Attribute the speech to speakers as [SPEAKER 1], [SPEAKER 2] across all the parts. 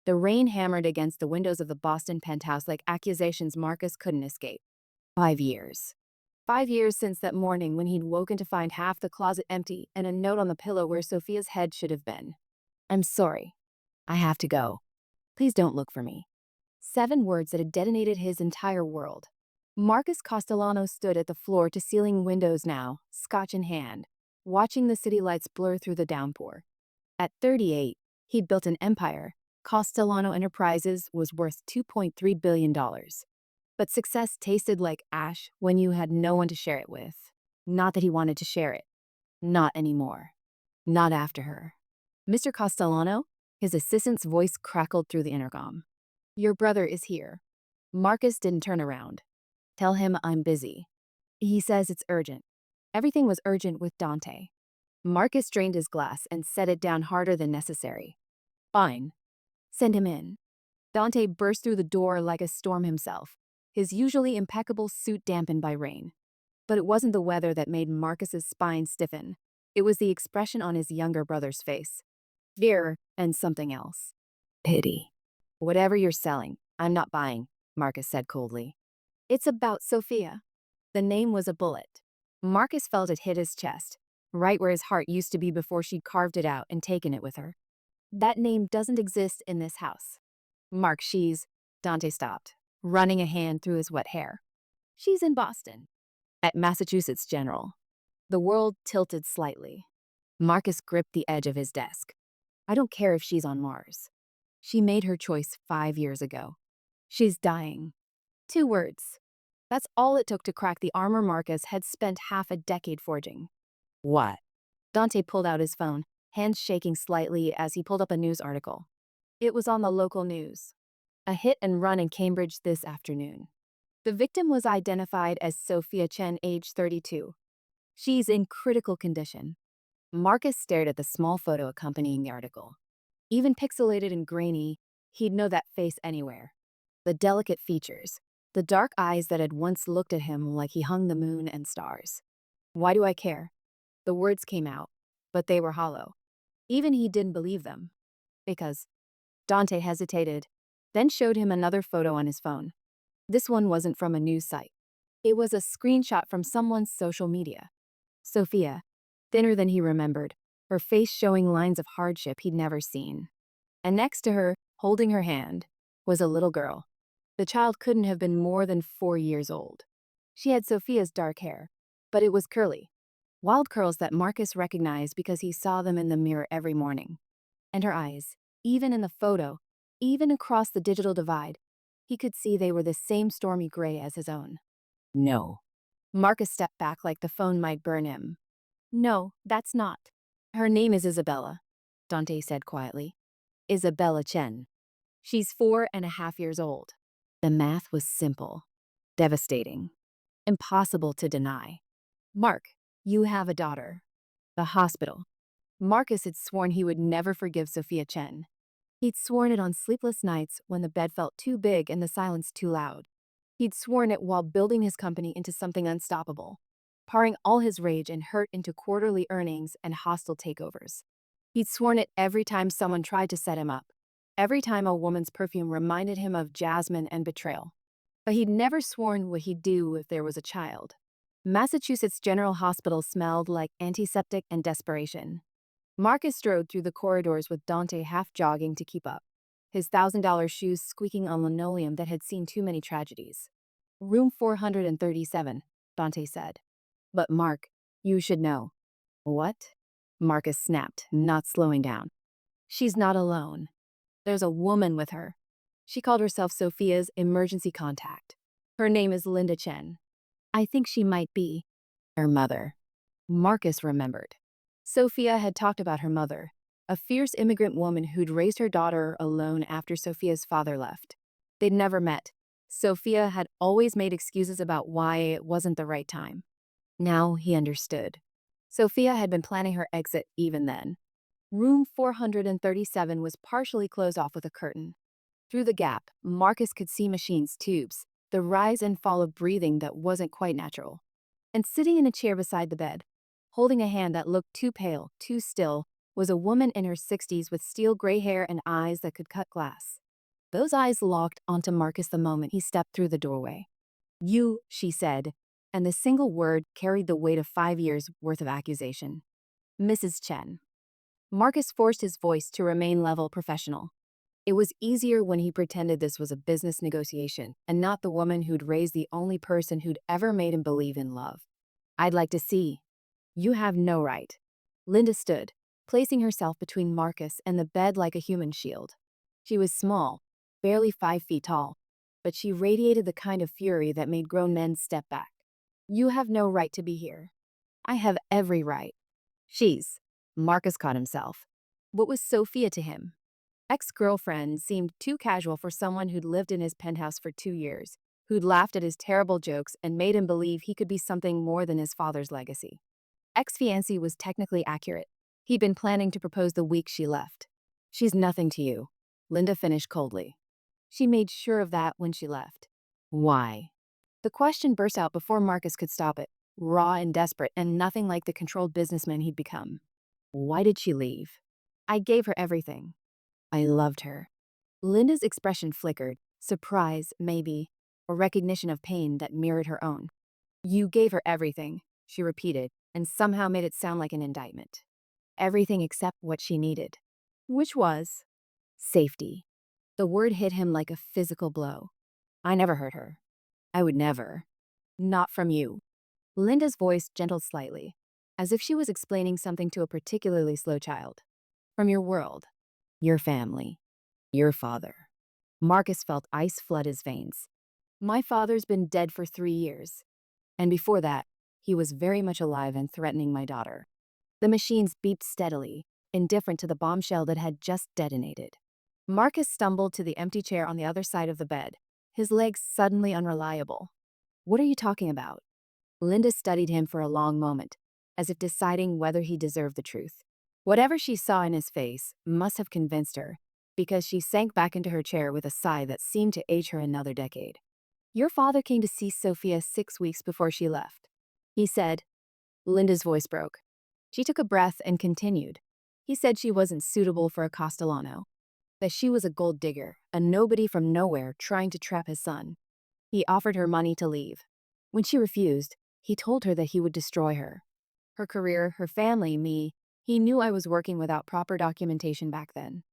[SPEAKER 1] The rain hammered against the windows of the Boston penthouse like accusations Marcus couldn't escape. 5 years. 5 years since that morning when he'd woken to find half the closet empty and a note on the pillow where Sophia's head should have been. "I'm sorry. I have to go. Please don't look for me." 7 words that had detonated his entire world. Marcus Castellano stood at the floor-to-ceiling windows now, scotch in hand, watching the city lights blur through the downpour. At 38, he'd built an empire. Castellano Enterprises was worth $2.3 billion. But success tasted like ash when you had no one to share it with. Not that he wanted to share it. Not anymore. Not after her. "Mr. Castellano?" His assistant's voice crackled through the intercom. "Your brother is here." Marcus didn't turn around. "Tell him I'm busy. He says it's urgent." Everything was urgent with Dante. Marcus drained his glass and set it down harder than necessary. "Fine. Send him in." Dante burst through the door like a storm himself, his usually impeccable suit dampened by rain. But it wasn't the weather that made Marcus's spine stiffen. It was the expression on his younger brother's face. Fear and something else. Pity. "Whatever you're selling, I'm not buying," Marcus said coldly. "It's about Sophia." The name was a bullet. Marcus felt it hit his chest, right where his heart used to be before she'd carved it out and taken it with her. "That name doesn't exist in this house." "Mark, she's—" Dante stopped, running a hand through his wet hair. "She's in Boston. At Massachusetts General." The world tilted slightly. Marcus gripped the edge of his desk. "I don't care if she's on Mars. She made her choice 5 years ago. She's dying." 2 words. That's all it took to crack the armor Marcus had spent half a decade forging. "What?" Dante pulled out his phone, hands shaking slightly as he pulled up a news article. It was on the local news. "A hit and run in Cambridge this afternoon. The victim was identified as Sophia Chen, age 32. She's in critical condition." Marcus stared at the small photo accompanying the article. Even pixelated and grainy, he'd know that face anywhere. The delicate features, the dark eyes that had once looked at him like he hung the moon and stars. "Why do I care?" The words came out, but they were hollow. Even he didn't believe them. "Because—" Dante hesitated, then showed him another photo on his phone. This one wasn't from a news site. It was a screenshot from someone's social media. Sophia, thinner than he remembered, her face showing lines of hardship he'd never seen. And next to her, holding her hand, was a little girl. The child couldn't have been more than 4 years old. She had Sophia's dark hair, but it was curly. Wild curls that Marcus recognized because he saw them in the mirror every morning. And her eyes, even in the photo, even across the digital divide, he could see they were the same stormy gray as his own. "No." Marcus stepped back like the phone might burn him. "No, that's not." "Her name is Isabella," Dante said quietly. "Isabella Chen. She's 4.5 years old." The math was simple, devastating, impossible to deny. "Mark, you have a daughter." The hospital. Marcus had sworn he would never forgive Sophia Chen. He'd sworn it on sleepless nights when the bed felt too big and the silence too loud. He'd sworn it while building his company into something unstoppable, pouring all his rage and hurt into quarterly earnings and hostile takeovers. He'd sworn it every time someone tried to set him up, every time a woman's perfume reminded him of jasmine and betrayal. But he'd never sworn what he'd do if there was a child. Massachusetts General Hospital smelled like antiseptic and desperation. Marcus strode through the corridors with Dante half jogging to keep up, his $1,000 shoes squeaking on linoleum that had seen too many tragedies. "Room 437, Dante said. "But Mark, you should know." "What?" Marcus snapped, not slowing down. "She's not alone. There's a woman with her. She called herself Sophia's emergency contact. Her name is Linda Chen. I think she might be her mother." Marcus remembered. Sophia had talked about her mother, a fierce immigrant woman who'd raised her daughter alone after Sophia's father left. They'd never met. Sophia had always made excuses about why it wasn't the right time. Now he understood. Sophia had been planning her exit even then. Room 437 was partially closed off with a curtain. Through the gap, Marcus could see machines' tubes, the rise and fall of breathing that wasn't quite natural. And sitting in a chair beside the bed, holding a hand that looked too pale, too still, was a woman in her 60s with steel gray hair and eyes that could cut glass. Those eyes locked onto Marcus the moment he stepped through the doorway. "You," she said, and the single word carried the weight of 5 years' worth of accusation. "Mrs. Chen." Marcus forced his voice to remain level professional. It was easier when he pretended this was a business negotiation and not the woman who'd raised the only person who'd ever made him believe in love. "I'd like to see." "You have no right." Linda stood, placing herself between Marcus and the bed like a human shield. She was small, barely 5 feet tall, but she radiated the kind of fury that made grown men step back. "You have no right to be here." "I have every right." Marcus caught himself. What was Sophia to him? Ex-girlfriend seemed too casual for someone who'd lived in his penthouse for 2 years, who'd laughed at his terrible jokes and made him believe he could be something more than his father's legacy. Ex-fiancé was technically accurate. He'd been planning to propose the week she left. "She's nothing to you," Linda finished coldly. She made sure of that when she left. "Why?" The question burst out before Marcus could stop it, raw and desperate and nothing like the controlled businessman he'd become. "Why did she leave?" "I gave her everything." "I loved her." Linda's expression flickered, surprise, maybe, or recognition of pain that mirrored her own. "You gave her everything," she repeated, and somehow made it sound like an indictment. "Everything except what she needed." "Which was?" "Safety." The word hit him like a physical blow. "I never hurt her." "I would never." "Not from you." Linda's voice gentled slightly, as if she was explaining something to a particularly slow child. "From your world. Your family. Your father." Marcus felt ice flood his veins. "My father's been dead for 3 years. And before that, he was very much alive and threatening my daughter." The machines beeped steadily, indifferent to the bombshell that had just detonated. Marcus stumbled to the empty chair on the other side of the bed, his legs suddenly unreliable. "What are you talking about?" Linda studied him for a long moment, as if deciding whether he deserved the truth. Whatever she saw in his face must have convinced her, because she sank back into her chair with a sigh that seemed to age her another decade. "Your father came to see Sophia 6 weeks before she left. He said—" Linda's voice broke. She took a breath and continued. "He said she wasn't suitable for a Castellano. That she was a gold digger, a nobody from nowhere trying to trap his son. He offered her money to leave. When she refused, he told her that he would destroy her. Her career, her family, me. He knew I was working without proper documentation back then.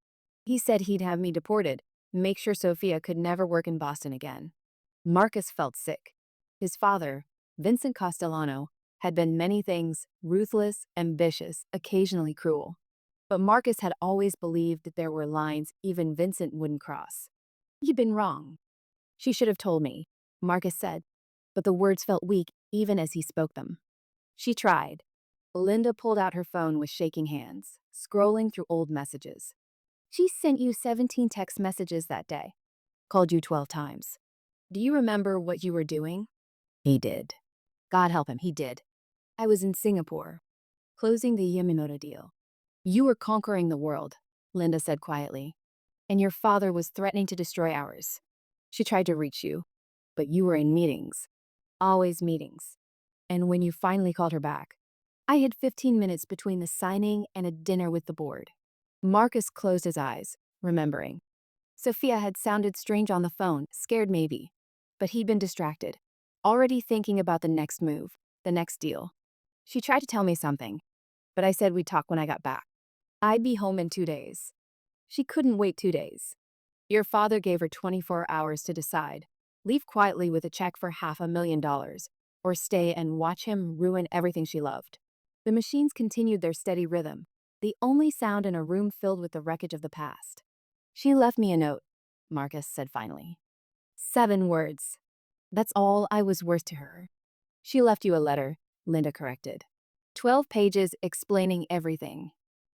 [SPEAKER 1] He said he'd have me deported, make sure Sophia could never work in Boston again." Marcus felt sick. His father, Vincent Castellano, had been many things: ruthless, ambitious, occasionally cruel. But Marcus had always believed that there were lines even Vincent wouldn't cross. "You'd been wrong." "She should have told me," Marcus said, but the words felt weak even as he spoke them. "She tried." Linda pulled out her phone with shaking hands, scrolling through old messages. "She sent you 17 text messages that day. Called you 12 times. Do you remember what you were doing?" "He did." "God help him, he did." "I was in Singapore, closing the Yamimoto deal." "You were conquering the world," Linda said quietly. "And your father was threatening to destroy ours. She tried to reach you, but you were in meetings. Always meetings. And when you finally called her back, I had 15 minutes between the signing and a dinner with the board." Marcus closed his eyes, remembering. Sophia had sounded strange on the phone, scared maybe. But he'd been distracted, already thinking about the next move, the next deal. "She tried to tell me something, but I said we'd talk when I got back. I'd be home in 2 days. She couldn't wait 2 days. Your father gave her 24 hours to decide. Leave quietly with a check for $500,000, or stay and watch him ruin everything she loved." The machines continued their steady rhythm, the only sound in a room filled with the wreckage of the past. "She left me a note," Marcus said finally. 7 words. "That's all I was worth to her." "She left you a letter," Linda corrected. 12 pages explaining everything.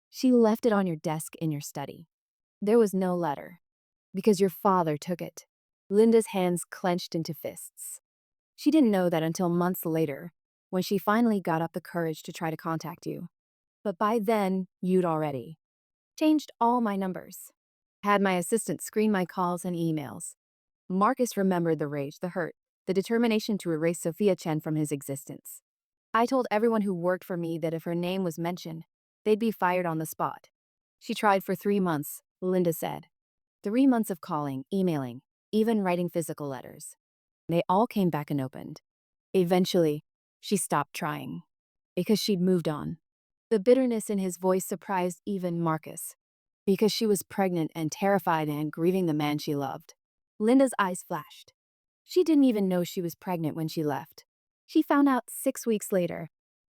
[SPEAKER 1] "She left it on your desk in your study." "There was no letter." "Because your father took it." Linda's hands clenched into fists. She didn't know that until months later, when she finally got up the courage to try to contact you. But by then, you'd already changed all my numbers. Had my assistant screen my calls and emails. Marcus remembered the rage, the hurt, the determination to erase Sophia Chen from his existence. "I told everyone who worked for me that if her name was mentioned, they'd be fired on the spot. She tried for 3 months, Linda said. 3 months of calling, emailing, even writing physical letters. They all came back unopened. Eventually, she stopped trying. Because she'd moved on. The bitterness in his voice surprised even Marcus. Because she was pregnant and terrified and grieving the man she loved. Linda's eyes flashed. She didn't even know she was pregnant when she left. She found out 6 weeks later.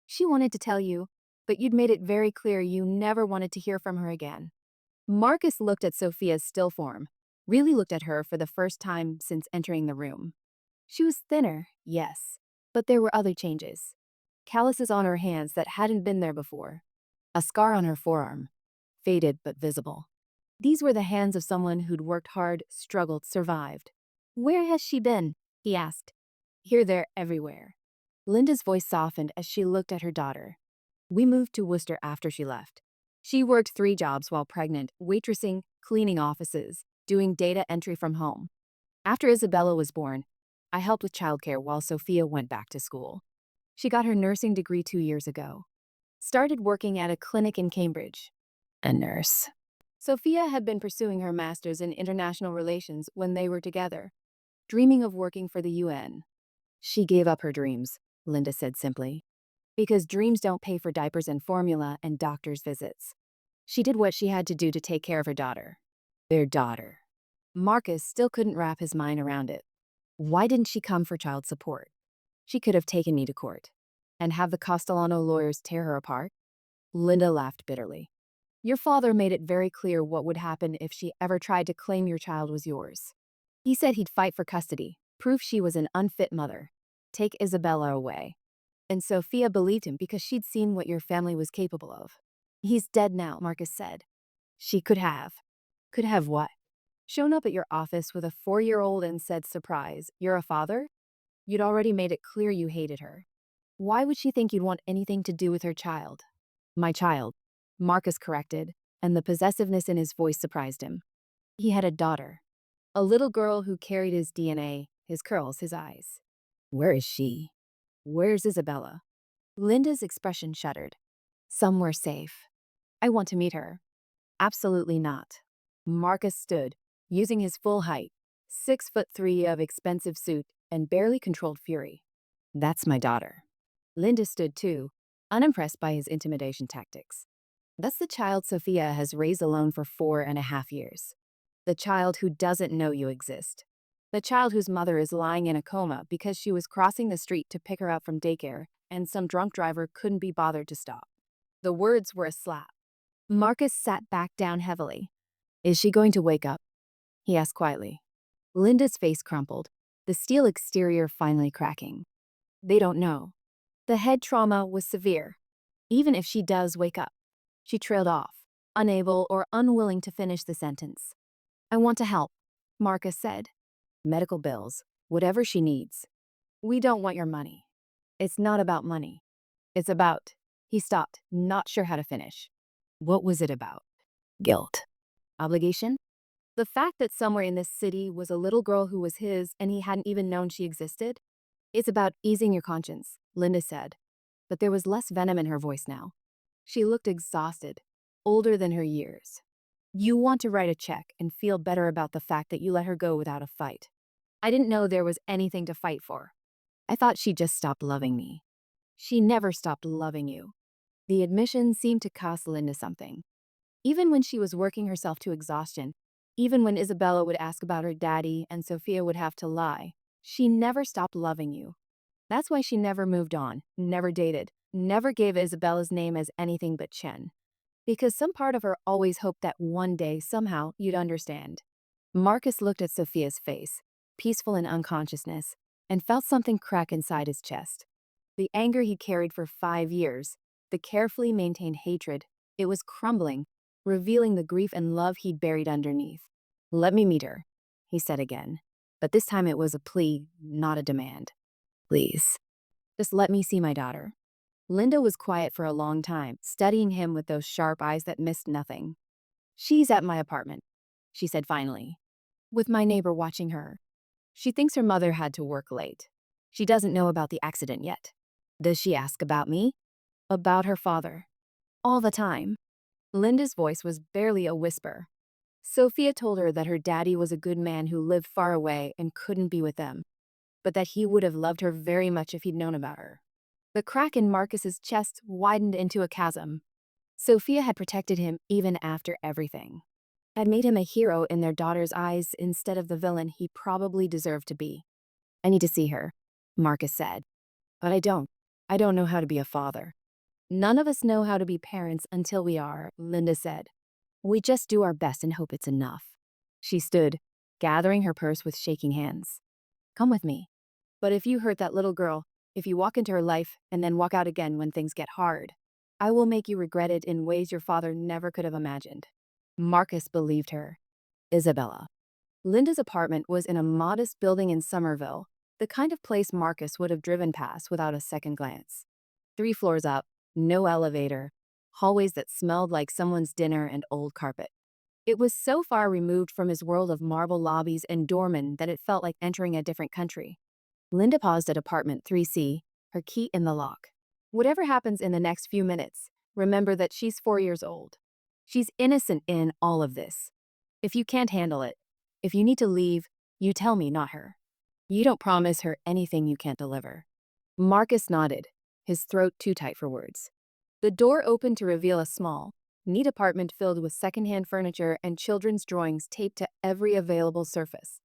[SPEAKER 1] She wanted to tell you, but you'd made it very clear you never wanted to hear from her again. Marcus looked at Sophia's still form, really looked at her for the first time since entering the room. She was thinner, yes, but there were other changes. Calluses on her hands that hadn't been there before. A scar on her forearm, faded but visible. These were the hands of someone who'd worked hard, struggled, survived. Where has she been? He asked. Here, there, everywhere. Linda's voice softened as she looked at her daughter. We moved to Worcester after she left. She worked 3 jobs while pregnant, waitressing, cleaning offices, doing data entry from home. After Isabella was born, I helped with childcare while Sophia went back to school. She got her nursing degree 2 years ago. Started working at a clinic in Cambridge. A nurse. Sophia had been pursuing her master's in international relations when they were together, dreaming of working for the UN. She gave up her dreams, Linda said simply. Because dreams don't pay for diapers and formula and doctor's visits. She did what she had to do to take care of her daughter. Their daughter. Marcus still couldn't wrap his mind around it. Why didn't she come for child support? She could have taken me to court. And have the Castellano lawyers tear her apart? Linda laughed bitterly. Your father made it very clear what would happen if she ever tried to claim your child was yours. He said he'd fight for custody, prove she was an unfit mother, take Isabella away. And Sophia believed him because she'd seen what your family was capable of. He's dead now, Marcus said. She could have. Could have what? Shown up at your office with a 4-year-old and said, surprise, you're a father? You'd already made it clear you hated her. Why would she think you'd want anything to do with her child? My child, Marcus corrected, and the possessiveness in his voice surprised him. He had a daughter. A little girl who carried his DNA, his curls, his eyes. Where is she? Where's Isabella? Linda's expression shuddered. Somewhere safe. I want to meet her. Absolutely not. Marcus stood, using his full height, 6'3" of expensive suit and barely controlled fury. That's my daughter. Linda stood too, unimpressed by his intimidation tactics. That's the child Sophia has raised alone for 4.5 years. The child who doesn't know you exist. The child whose mother is lying in a coma because she was crossing the street to pick her up from daycare and some drunk driver couldn't be bothered to stop. The words were a slap. Marcus sat back down heavily. Is she going to wake up? He asked quietly. Linda's face crumpled, the steel exterior finally cracking. They don't know. The head trauma was severe. Even if she does wake up. She trailed off, unable or unwilling to finish the sentence. I want to help, Marcus said. Medical bills, whatever she needs. We don't want your money. It's not about money. It's about. He stopped, not sure how to finish. What was it about? Guilt. Obligation? The fact that somewhere in this city was a little girl who was his and he hadn't even known she existed? It's about easing your conscience, Linda said. But there was less venom in her voice now. She looked exhausted, older than her years. You want to write a check and feel better about the fact that you let her go without a fight. I didn't know there was anything to fight for. I thought she just stopped loving me. She never stopped loving you. The admission seemed to cost Linda something. Even when she was working herself to exhaustion, even when Isabella would ask about her daddy and Sophia would have to lie, she never stopped loving you. That's why she never moved on, never dated, never gave Isabella's name as anything but Chen. Because some part of her always hoped that one day, somehow, you'd understand. Marcus looked at Sophia's face, peaceful in unconsciousness, and felt something crack inside his chest. The anger he carried for 5 years, the carefully maintained hatred, it was crumbling, revealing the grief and love he'd buried underneath. Let me meet her, he said again. But this time it was a plea, not a demand. Please. Just let me see my daughter. Linda was quiet for a long time, studying him with those sharp eyes that missed nothing. She's at my apartment, she said finally, with my neighbor watching her. She thinks her mother had to work late. She doesn't know about the accident yet. Does she ask about me? About her father. All the time. Linda's voice was barely a whisper. Sophia told her that her daddy was a good man who lived far away and couldn't be with them, but that he would have loved her very much if he'd known about her. The crack in Marcus's chest widened into a chasm. Sophia had protected him even after everything. Had made him a hero in their daughter's eyes instead of the villain he probably deserved to be. "I need to see her," Marcus said. "But I don't. I don't know how to be a father." "None of us know how to be parents until we are," Linda said. "We just do our best and hope it's enough." She stood, gathering her purse with shaking hands. "Come with me. But if you hurt that little girl, if you walk into her life and then walk out again when things get hard, I will make you regret it in ways your father never could have imagined." Marcus believed her. Isabella. Linda's apartment was in a modest building in Somerville, the kind of place Marcus would have driven past without a second glance. 3 floors up, no elevator, hallways that smelled like someone's dinner and old carpet. It was so far removed from his world of marble lobbies and doormen that it felt like entering a different country. Linda paused at apartment 3C, her key in the lock. "Whatever happens in the next few minutes, remember that she's 4 years old. She's innocent in all of this. If you can't handle it, if you need to leave, you tell me, not her. You don't promise her anything you can't deliver." Marcus nodded, his throat too tight for words. The door opened to reveal a small, neat apartment filled with secondhand furniture and children's drawings taped to every available surface.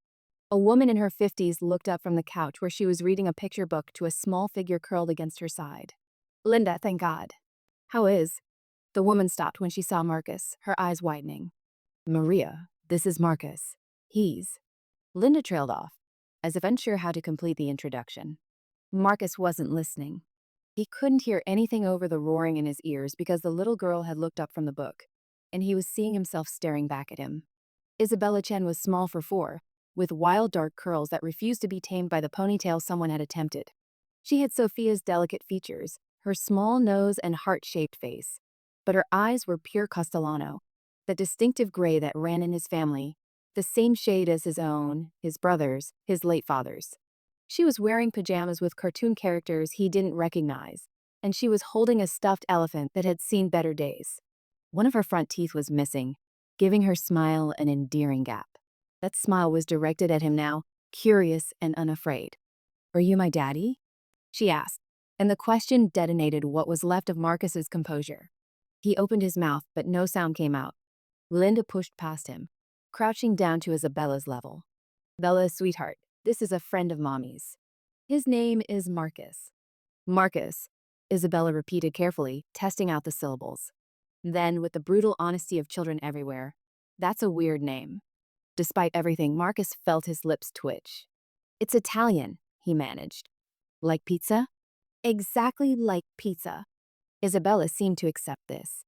[SPEAKER 1] A woman in her 50s looked up from the couch where she was reading a picture book to a small figure curled against her side. "Linda, thank God." "How is?" The woman stopped when she saw Marcus, her eyes widening. "Maria, this is Marcus. He's—" Linda trailed off, as if unsure how to complete the introduction. Marcus wasn't listening. He couldn't hear anything over the roaring in his ears because the little girl had looked up from the book, and he was seeing himself staring back at him. Isabella Chen was small for 4, with wild dark curls that refused to be tamed by the ponytail someone had attempted. She had Sophia's delicate features, her small nose and heart-shaped face, but her eyes were pure Castellano, the distinctive gray that ran in his family, the same shade as his own, his brother's, his late father's. She was wearing pajamas with cartoon characters he didn't recognize, and she was holding a stuffed elephant that had seen better days. One of her front teeth was missing, giving her smile an endearing gap. That smile was directed at him now, curious and unafraid. "Are you my daddy?" she asked, and the question detonated what was left of Marcus's composure. He opened his mouth, but no sound came out. Linda pushed past him, crouching down to Isabella's level. "Bella, sweetheart, this is a friend of Mommy's. His name is Marcus." "Marcus," Isabella repeated carefully, testing out the syllables. Then, with the brutal honesty of children everywhere, "That's a weird name." Despite everything, Marcus felt his lips twitch. "It's Italian," he managed. "Like pizza?" "Exactly like pizza." Isabella seemed to accept this.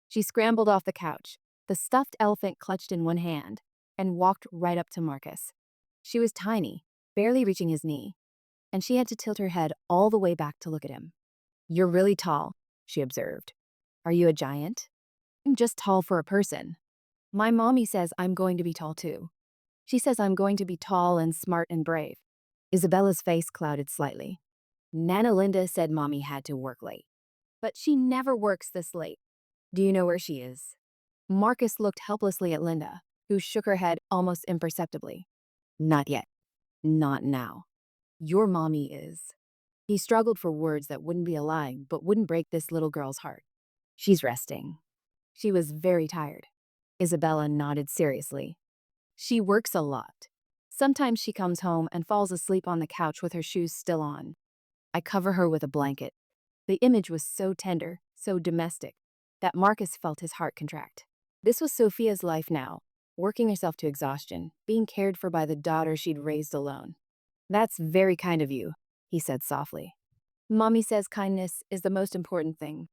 [SPEAKER 1] She scrambled off the couch, the stuffed elephant clutched in one hand, and walked right up to Marcus. She was tiny, barely reaching his knee, and she had to tilt her head all the way back to look at him. "You're really tall," she observed. "Are you a giant?" "I'm just tall for a person. My mommy says I'm going to be tall too. She says I'm going to be tall and smart and brave." Isabella's face clouded slightly. "Nana Linda said Mommy had to work late. But she never works this late. Do you know where she is?" Marcus looked helplessly at Linda, who shook her head almost imperceptibly. "Not yet. Not now. Your mommy is." He struggled for words that wouldn't be a lie, but wouldn't break this little girl's heart. "She's resting." She was very tired. Isabella nodded seriously. "She works a lot. Sometimes she comes home and falls asleep on the couch with her shoes still on. I cover her with a blanket." The image was so tender, so domestic, that Marcus felt his heart contract. This was Sophia's life now, working herself to exhaustion, being cared for by the daughter she'd raised alone. "That's very kind of you," he said softly. "Mommy says kindness is the most important thing.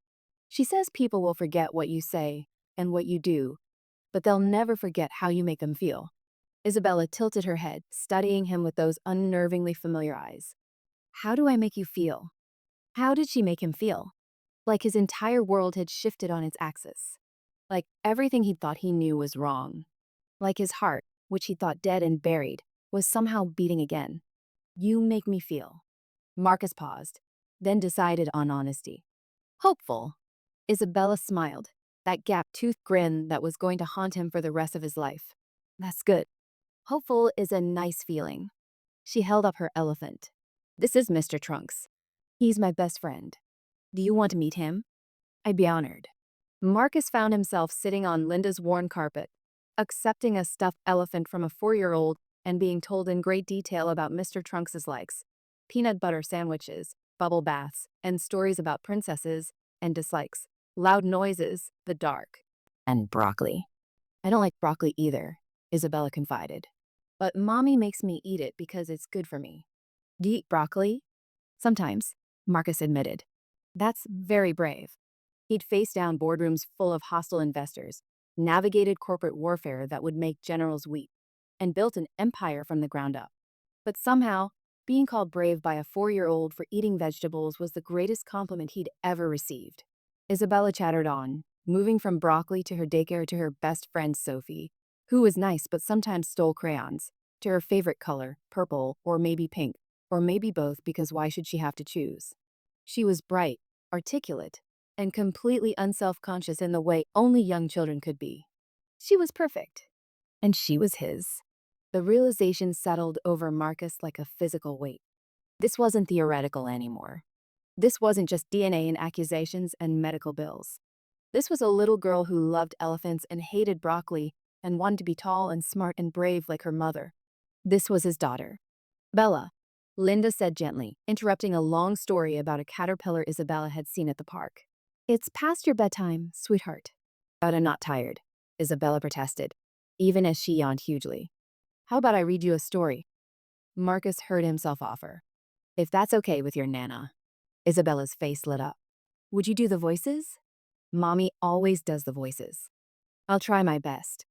[SPEAKER 1] She says people will forget what you say and what you do, but they'll never forget how you make them feel." Isabella tilted her head, studying him with those unnervingly familiar eyes. "How do I make you feel?" How did she make him feel? Like his entire world had shifted on its axis. Like everything he thought he knew was wrong. Like his heart, which he thought dead and buried, was somehow beating again. "You make me feel." Marcus paused, then decided on honesty. "Hopeful." Isabella smiled, that gap-toothed grin that was going to haunt him for the rest of his life. That's good. Hopeful is a nice feeling. She held up her elephant. This is Mr. Trunks. He's my best friend. Do you want to meet him? I'd be honored. Marcus found himself sitting on Linda's worn carpet, accepting a stuffed elephant from a 4-year-old and being told in great detail about Mr. Trunks's likes, peanut butter sandwiches, bubble baths, and stories about princesses and dislikes, loud noises, the dark, and broccoli. I don't like broccoli either, Isabella confided. But mommy makes me eat it because it's good for me. Do you eat broccoli? Sometimes, Marcus admitted. That's very brave. He'd faced down boardrooms full of hostile investors, navigated corporate warfare that would make generals weep, and built an empire from the ground up. But somehow, being called brave by a 4-year-old for eating vegetables was the greatest compliment he'd ever received. Isabella chattered on, moving from broccoli to her daycare to her best friend Sophie, who was nice but sometimes stole crayons, to her favorite color, purple or maybe pink, or maybe both because why should she have to choose? She was bright, articulate, and completely unself-conscious in the way only young children could be. She was perfect, and she was his. The realization settled over Marcus like a physical weight. This wasn't theoretical anymore. This wasn't just DNA and accusations and medical bills. This was a little girl who loved elephants and hated broccoli and wanted to be tall and smart and brave like her mother. This was his daughter. Bella, Linda said gently, interrupting a long story about a caterpillar Isabella had seen at the park. It's past your bedtime, sweetheart. But I'm not tired, Isabella protested, even as she yawned hugely. How about I read you a story? Marcus heard himself offer. If that's okay with your Nana. Isabella's face lit up. Would you do the voices? Mommy always does the voices. I'll try my best.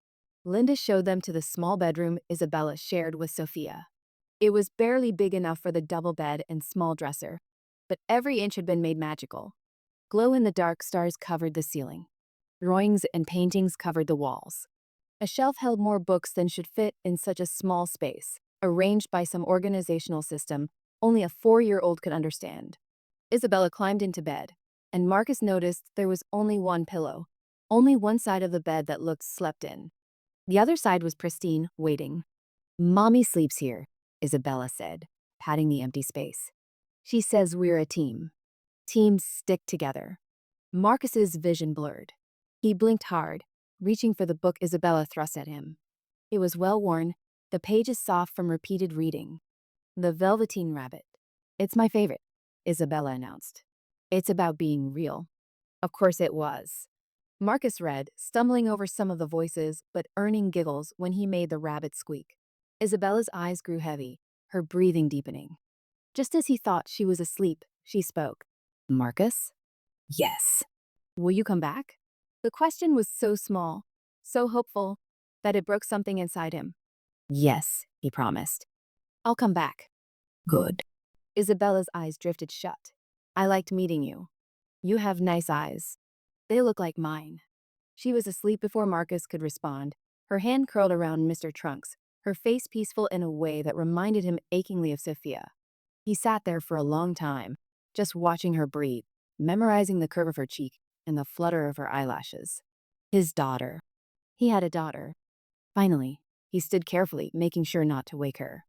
[SPEAKER 1] Linda showed them to the small bedroom Isabella shared with Sophia. It was barely big enough for the double bed and small dresser, but every inch had been made magical. Glow-in-the-dark stars covered the ceiling. Drawings and paintings covered the walls. A shelf held more books than should fit in such a small space, arranged by some organizational system only a 4-year-old could understand. Isabella climbed into bed, and Marcus noticed there was only one pillow, only one side of the bed that looked slept in. The other side was pristine, waiting. Mommy sleeps here, Isabella said, patting the empty space. She says we're a team. Teams stick together. Marcus's vision blurred. He blinked hard, reaching for the book Isabella thrust at him. It was well worn, the pages soft from repeated reading. The Velveteen Rabbit. It's my favorite, Isabella announced. It's about being real. Of course it was. Marcus read, stumbling over some of the voices but earning giggles when he made the rabbit squeak. Isabella's eyes grew heavy, her breathing deepening. Just as he thought she was asleep, she spoke. Marcus? Yes. Will you come back? The question was so small, so hopeful, that it broke something inside him. Yes, he promised. I'll come back. Good. Isabella's eyes drifted shut. I liked meeting you. You have nice eyes. They look like mine. She was asleep before Marcus could respond, her hand curled around Mr. Trunks, her face peaceful in a way that reminded him achingly of Sophia. He sat there for a long time, just watching her breathe, memorizing the curve of her cheek and the flutter of her eyelashes. His daughter. He had a daughter. Finally, he stood carefully, making sure not to wake her.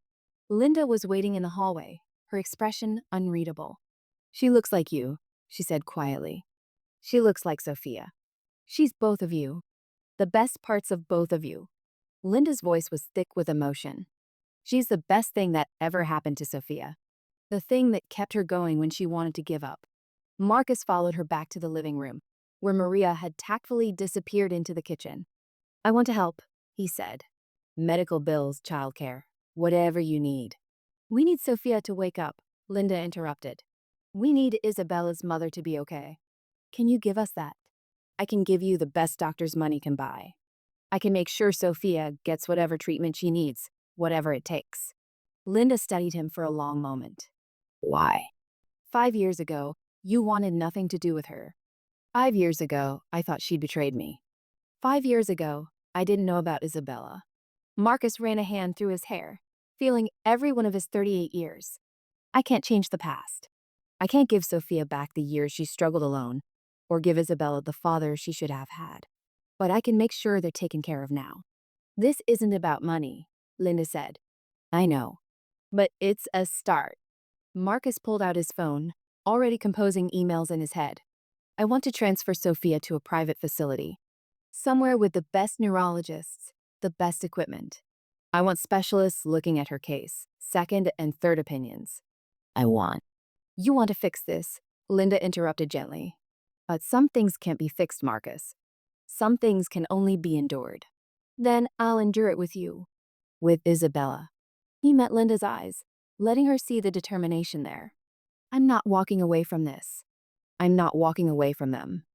[SPEAKER 1] Linda was waiting in the hallway, her expression unreadable. She looks like you, she said quietly. She looks like Sophia. She's both of you. The best parts of both of you. Linda's voice was thick with emotion. She's the best thing that ever happened to Sophia. The thing that kept her going when she wanted to give up. Marcus followed her back to the living room, where Maria had tactfully disappeared into the kitchen. I want to help, he said. Medical bills, childcare, whatever you need. We need Sophia to wake up, Linda interrupted. We need Isabella's mother to be okay. Can you give us that? I can give you the best doctor's money can buy. I can make sure Sophia gets whatever treatment she needs, whatever it takes. Linda studied him for a long moment. Why? 5 years ago, you wanted nothing to do with her. 5 years ago, I thought she'd betrayed me. 5 years ago, I didn't know about Isabella. Marcus ran a hand through his hair, feeling every one of his 38 years. I can't change the past. I can't give Sophia back the years she struggled alone. or give Isabella the father she should have had. But I can make sure they're taken care of now. This isn't about money, Linda said. I know. But it's a start. Marcus pulled out his phone, already composing emails in his head. I want to transfer Sophia to a private facility. Somewhere with the best neurologists, the best equipment. I want specialists looking at her case, second and third opinions. You want to fix this, Linda interrupted gently. But some things can't be fixed, Marcus. Some things can only be endured. Then I'll endure it with you. With Isabella. He met Linda's eyes, letting her see the determination there. I'm not walking away from this. I'm not walking away from them.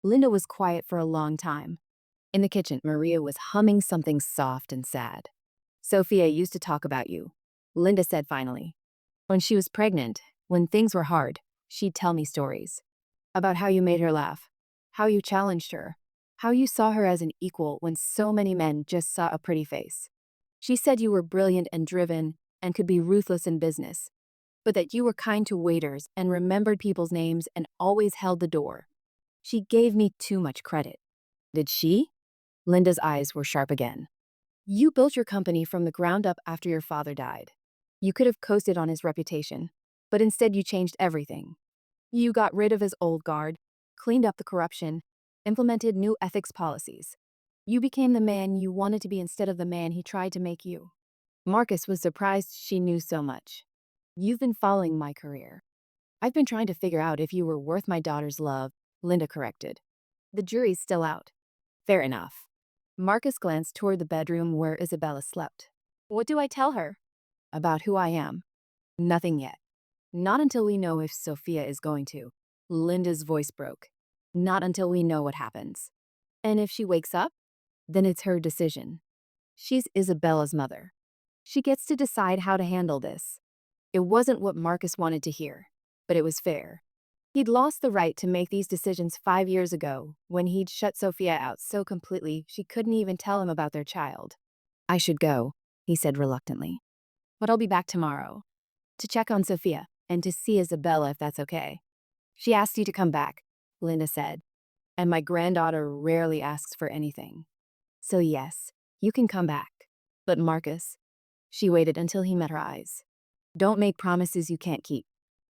[SPEAKER 1] Linda was quiet for a long time. In the kitchen, Maria was humming something soft and sad. Sophia used to talk about you, Linda said finally. When she was pregnant, when things were hard, she'd tell me stories. About how you made her laugh, how you challenged her, how you saw her as an equal when so many men just saw a pretty face. She said you were brilliant and driven and could be ruthless in business, but that you were kind to waiters and remembered people's names and always held the door. She gave me too much credit. Did she? Linda's eyes were sharp again. You built your company from the ground up after your father died. You could have coasted on his reputation, but instead you changed everything. You got rid of his old guard, cleaned up the corruption, implemented new ethics policies. You became the man you wanted to be instead of the man he tried to make you. Marcus was surprised she knew so much. You've been following my career. I've been trying to figure out if you were worth my daughter's love, Linda corrected. The jury's still out. Fair enough. Marcus glanced toward the bedroom where Isabella slept. What do I tell her? About who I am. Nothing yet. Not until we know if Sophia is going to. Linda's voice broke. Not until we know what happens. And if she wakes up, then it's her decision. She's Isabella's mother. She gets to decide how to handle this. It wasn't what Marcus wanted to hear, but it was fair. He'd lost the right to make these decisions 5 years ago when he'd shut Sophia out so completely she couldn't even tell him about their child. I should go, he said reluctantly. But I'll be back tomorrow. To check on Sophia and to see Isabella if that's okay. She asked you to come back, Linda said. And my granddaughter rarely asks for anything. So yes, you can come back. But Marcus, she waited until he met her eyes. Don't make promises you can't keep.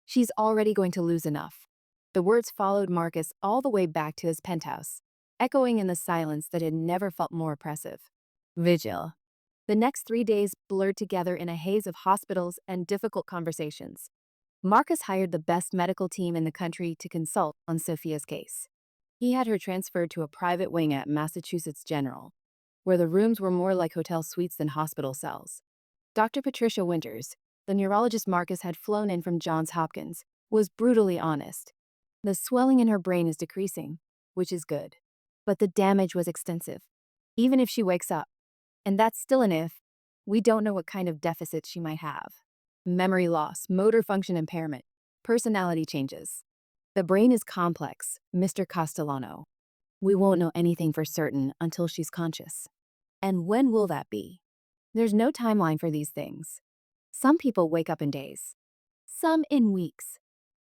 [SPEAKER 1] She's already going to lose enough. The words followed Marcus all the way back to his penthouse, echoing in the silence that had never felt more oppressive. Vigil. The next 3 days blurred together in a haze of hospitals and difficult conversations. Marcus hired the best medical team in the country to consult on Sophia's case. He had her transferred to a private wing at Massachusetts General, where the rooms were more like hotel suites than hospital cells. Dr. Patricia Winters, the neurologist Marcus had flown in from Johns Hopkins, was brutally honest. The swelling in her brain is decreasing, which is good. But the damage was extensive. Even if she wakes up, and that's still an if, we don't know what kind of deficit she might have. Memory loss, motor function impairment, personality changes. The brain is complex, Mr. Castellano. We won't know anything for certain until she's conscious. And when will that be? There's no timeline for these things. Some people wake up in days. Some in weeks.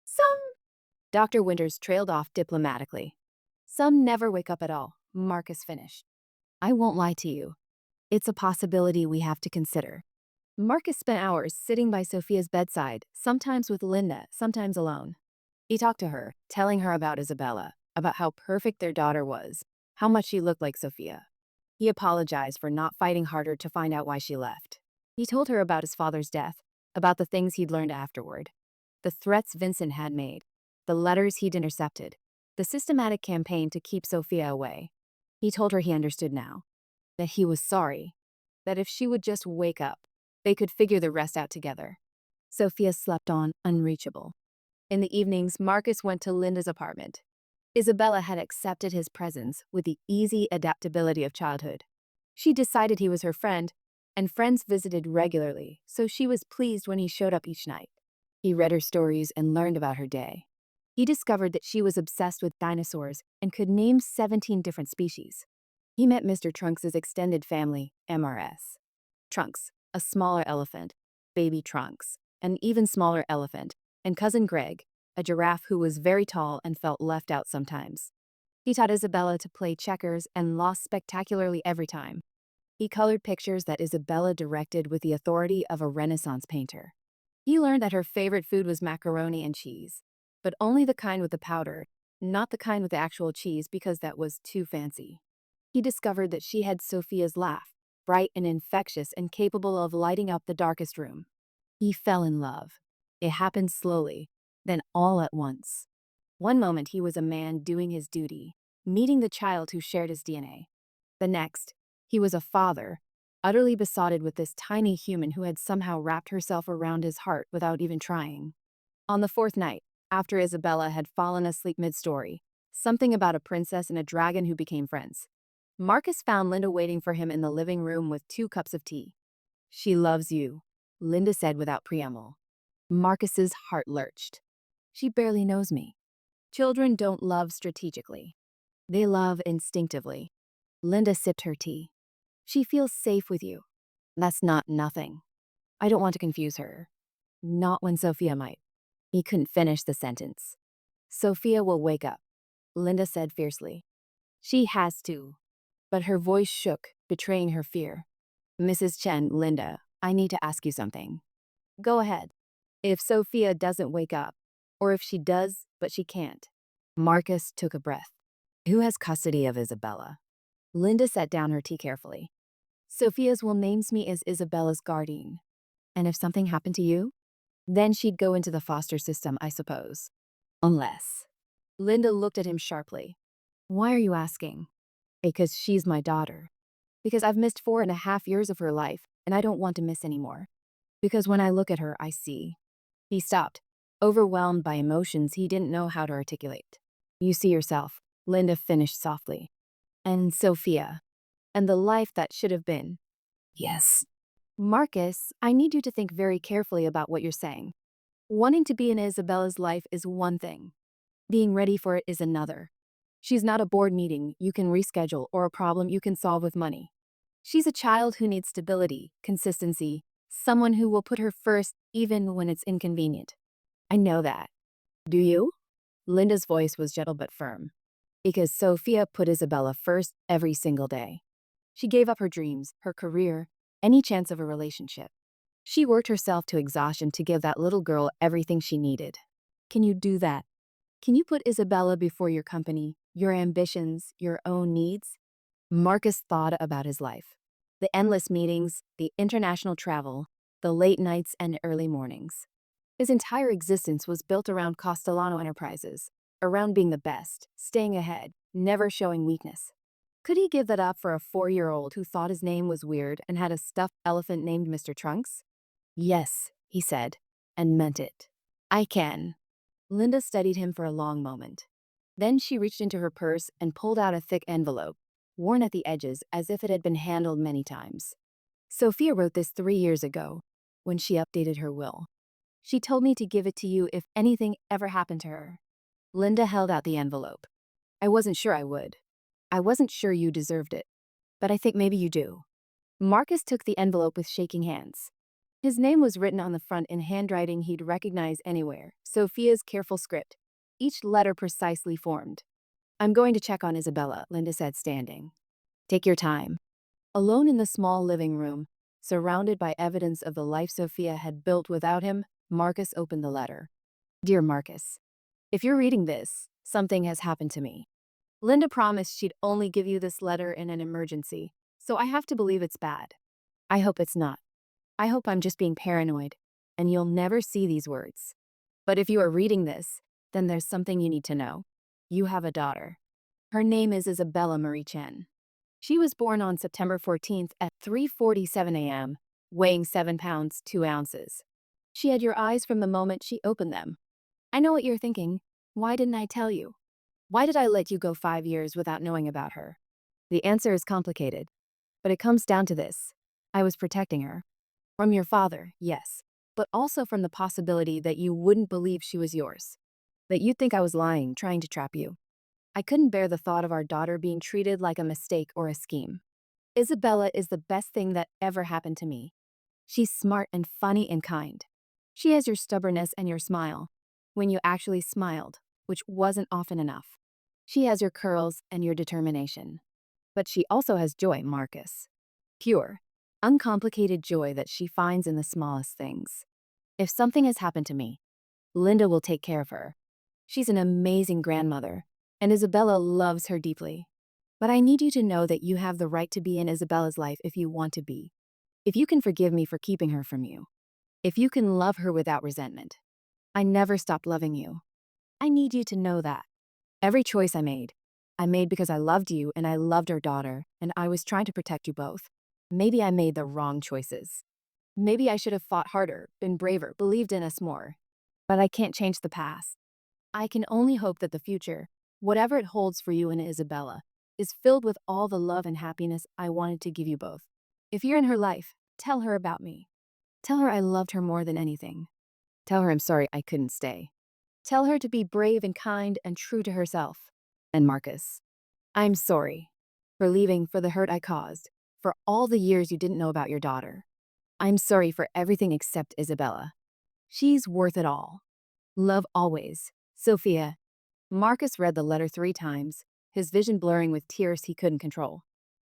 [SPEAKER 1] Some. Dr. Winters trailed off diplomatically. Some never wake up at all, Marcus finished. I won't lie to you. It's a possibility we have to consider. Marcus spent hours sitting by Sophia's bedside, sometimes with Linda, sometimes alone. He talked to her, telling her about Isabella, about how perfect their daughter was, how much she looked like Sophia. He apologized for not fighting harder to find out why she left. He told her about his father's death, about the things he'd learned afterward, the threats Vincent had made, the letters he'd intercepted, the systematic campaign to keep Sophia away. He told her he understood now, that he was sorry, that if she would just wake up, they could figure the rest out together. Sophia slept on, unreachable. In the evenings, Marcus went to Linda's apartment. Isabella had accepted his presence with the easy adaptability of childhood. She decided he was her friend, and friends visited regularly, so she was pleased when he showed up each night. He read her stories and learned about her day. He discovered that she was obsessed with dinosaurs and could name 17 different species. He met Mr. Trunks' extended family, MRS. Trunks, a smaller elephant, baby Trunks, an even smaller elephant, and cousin Greg, a giraffe who was very tall and felt left out sometimes. He taught Isabella to play checkers and lost spectacularly every time. He colored pictures that Isabella directed with the authority of a Renaissance painter. He learned that her favorite food was macaroni and cheese, but only the kind with the powder, not the kind with the actual cheese because that was too fancy. He discovered that she had Sophia's laugh, bright and infectious and capable of lighting up the darkest room. He fell in love. It happened slowly, then all at once. One moment he was a man doing his duty, meeting the child who shared his DNA. The next, he was a father, utterly besotted with this tiny human who had somehow wrapped herself around his heart without even trying. On the fourth night, after Isabella had fallen asleep mid-story, something about a princess and a dragon who became friends, Marcus found Linda waiting for him in the living room with 2 cups of tea. "She loves you," Linda said without preamble. Marcus's heart lurched. "She barely knows me." Children don't love strategically. They love instinctively. Linda sipped her tea. "She feels safe with you." "That's not nothing." "I don't want to confuse her." "Not when Sophia might." He couldn't finish the sentence. "Sophia will wake up," Linda said fiercely. "She has to." But her voice shook, betraying her fear. "Mrs. Chen, Linda, I need to ask you something." "Go ahead." "If Sophia doesn't wake up, or if she does, but she can't." Marcus took a breath. "Who has custody of Isabella?" Linda set down her tea carefully. "Sophia's will names me as Isabella's guardian. And if something happened to you? Then she'd go into the foster system, I suppose." "Unless." Linda looked at him sharply. "Why are you asking?" "Because she's my daughter. Because I've missed 4.5 years of her life, and I don't want to miss any more. Because when I look at her, I see." He stopped, overwhelmed by emotions he didn't know how to articulate. "You see yourself," Linda finished softly. "And Sophia. And the life that should have been." "Yes." "Marcus, I need you to think very carefully about what you're saying. Wanting to be in Isabella's life is one thing. Being ready for it is another. She's not a board meeting you can reschedule or a problem you can solve with money. She's a child who needs stability, consistency, someone who will put her first even when it's inconvenient." "I know that." "Do you?" Linda's voice was gentle but firm. "Because Sophia put Isabella first every single day. She gave up her dreams, her career, any chance of a relationship. She worked herself to exhaustion to give that little girl everything she needed. Can you do that? Can you put Isabella before your company, your ambitions, your own needs?" Marcus thought about his life. The endless meetings, the international travel, the late nights and early mornings. His entire existence was built around Castellano Enterprises, around being the best, staying ahead, never showing weakness. Could he give that up for a 4-year-old who thought his name was weird and had a stuffed elephant named Mr. Trunks? "Yes," he said, and meant it. "I can." Linda studied him for a long moment. Then she reached into her purse and pulled out a thick envelope, worn at the edges as if it had been handled many times. "Sophia wrote this 3 years ago, when she updated her will. She told me to give it to you if anything ever happened to her." Linda held out the envelope. "I wasn't sure I would. I wasn't sure you deserved it. But I think maybe you do." Marcus took the envelope with shaking hands. His name was written on the front in handwriting he'd recognize anywhere, Sophia's careful script, each letter precisely formed. "I'm going to check on Isabella," Linda said, standing. "Take your time." Alone in the small living room, surrounded by evidence of the life Sophia had built without him, Marcus opened the letter. "Dear Marcus, if you're reading this, something has happened to me. Linda promised she'd only give you this letter in an emergency, so I have to believe it's bad. I hope it's not. I hope I'm just being paranoid, and you'll never see these words. But if you are reading this, then there's something you need to know. You have a daughter. Her name is Isabella Marie Chen. She was born on September 14th at 3:47 a.m., weighing 7 pounds 2 ounces. She had your eyes from the moment she opened them. I know what you're thinking. Why didn't I tell you? Why did I let you go 5 years without knowing about her? The answer is complicated, but it comes down to this. I was protecting her. From your father, yes, but also from the possibility that you wouldn't believe she was yours. That you'd think I was lying, trying to trap you. I couldn't bear the thought of our daughter being treated like a mistake or a scheme. Isabella is the best thing that ever happened to me. She's smart and funny and kind. She has your stubbornness and your smile. when you actually smiled, which wasn't often enough. She has your curls and your determination. But she also has joy, Marcus. Pure, uncomplicated joy that she finds in the smallest things. If something has happened to me, Linda will take care of her. She's an amazing grandmother, and Isabella loves her deeply. But I need you to know that you have the right to be in Isabella's life if you want to be. If you can forgive me for keeping her from you. If you can love her without resentment. I never stopped loving you. I need you to know that. Every choice I made because I loved you and I loved our daughter, and I was trying to protect you both. Maybe I made the wrong choices. Maybe I should have fought harder, been braver, believed in us more. But I can't change the past. I can only hope that the future, whatever it holds for you and Isabella, is filled with all the love and happiness I wanted to give you both. If you're in her life, tell her about me. Tell her I loved her more than anything. Tell her I'm sorry I couldn't stay. Tell her to be brave and kind and true to herself. And Marcus, I'm sorry for leaving, for the hurt I caused, for all the years you didn't know about your daughter. I'm sorry for everything except Isabella. She's worth it all. Love always, Sophia. Marcus read the letter 3 times, his vision blurring with tears he couldn't control.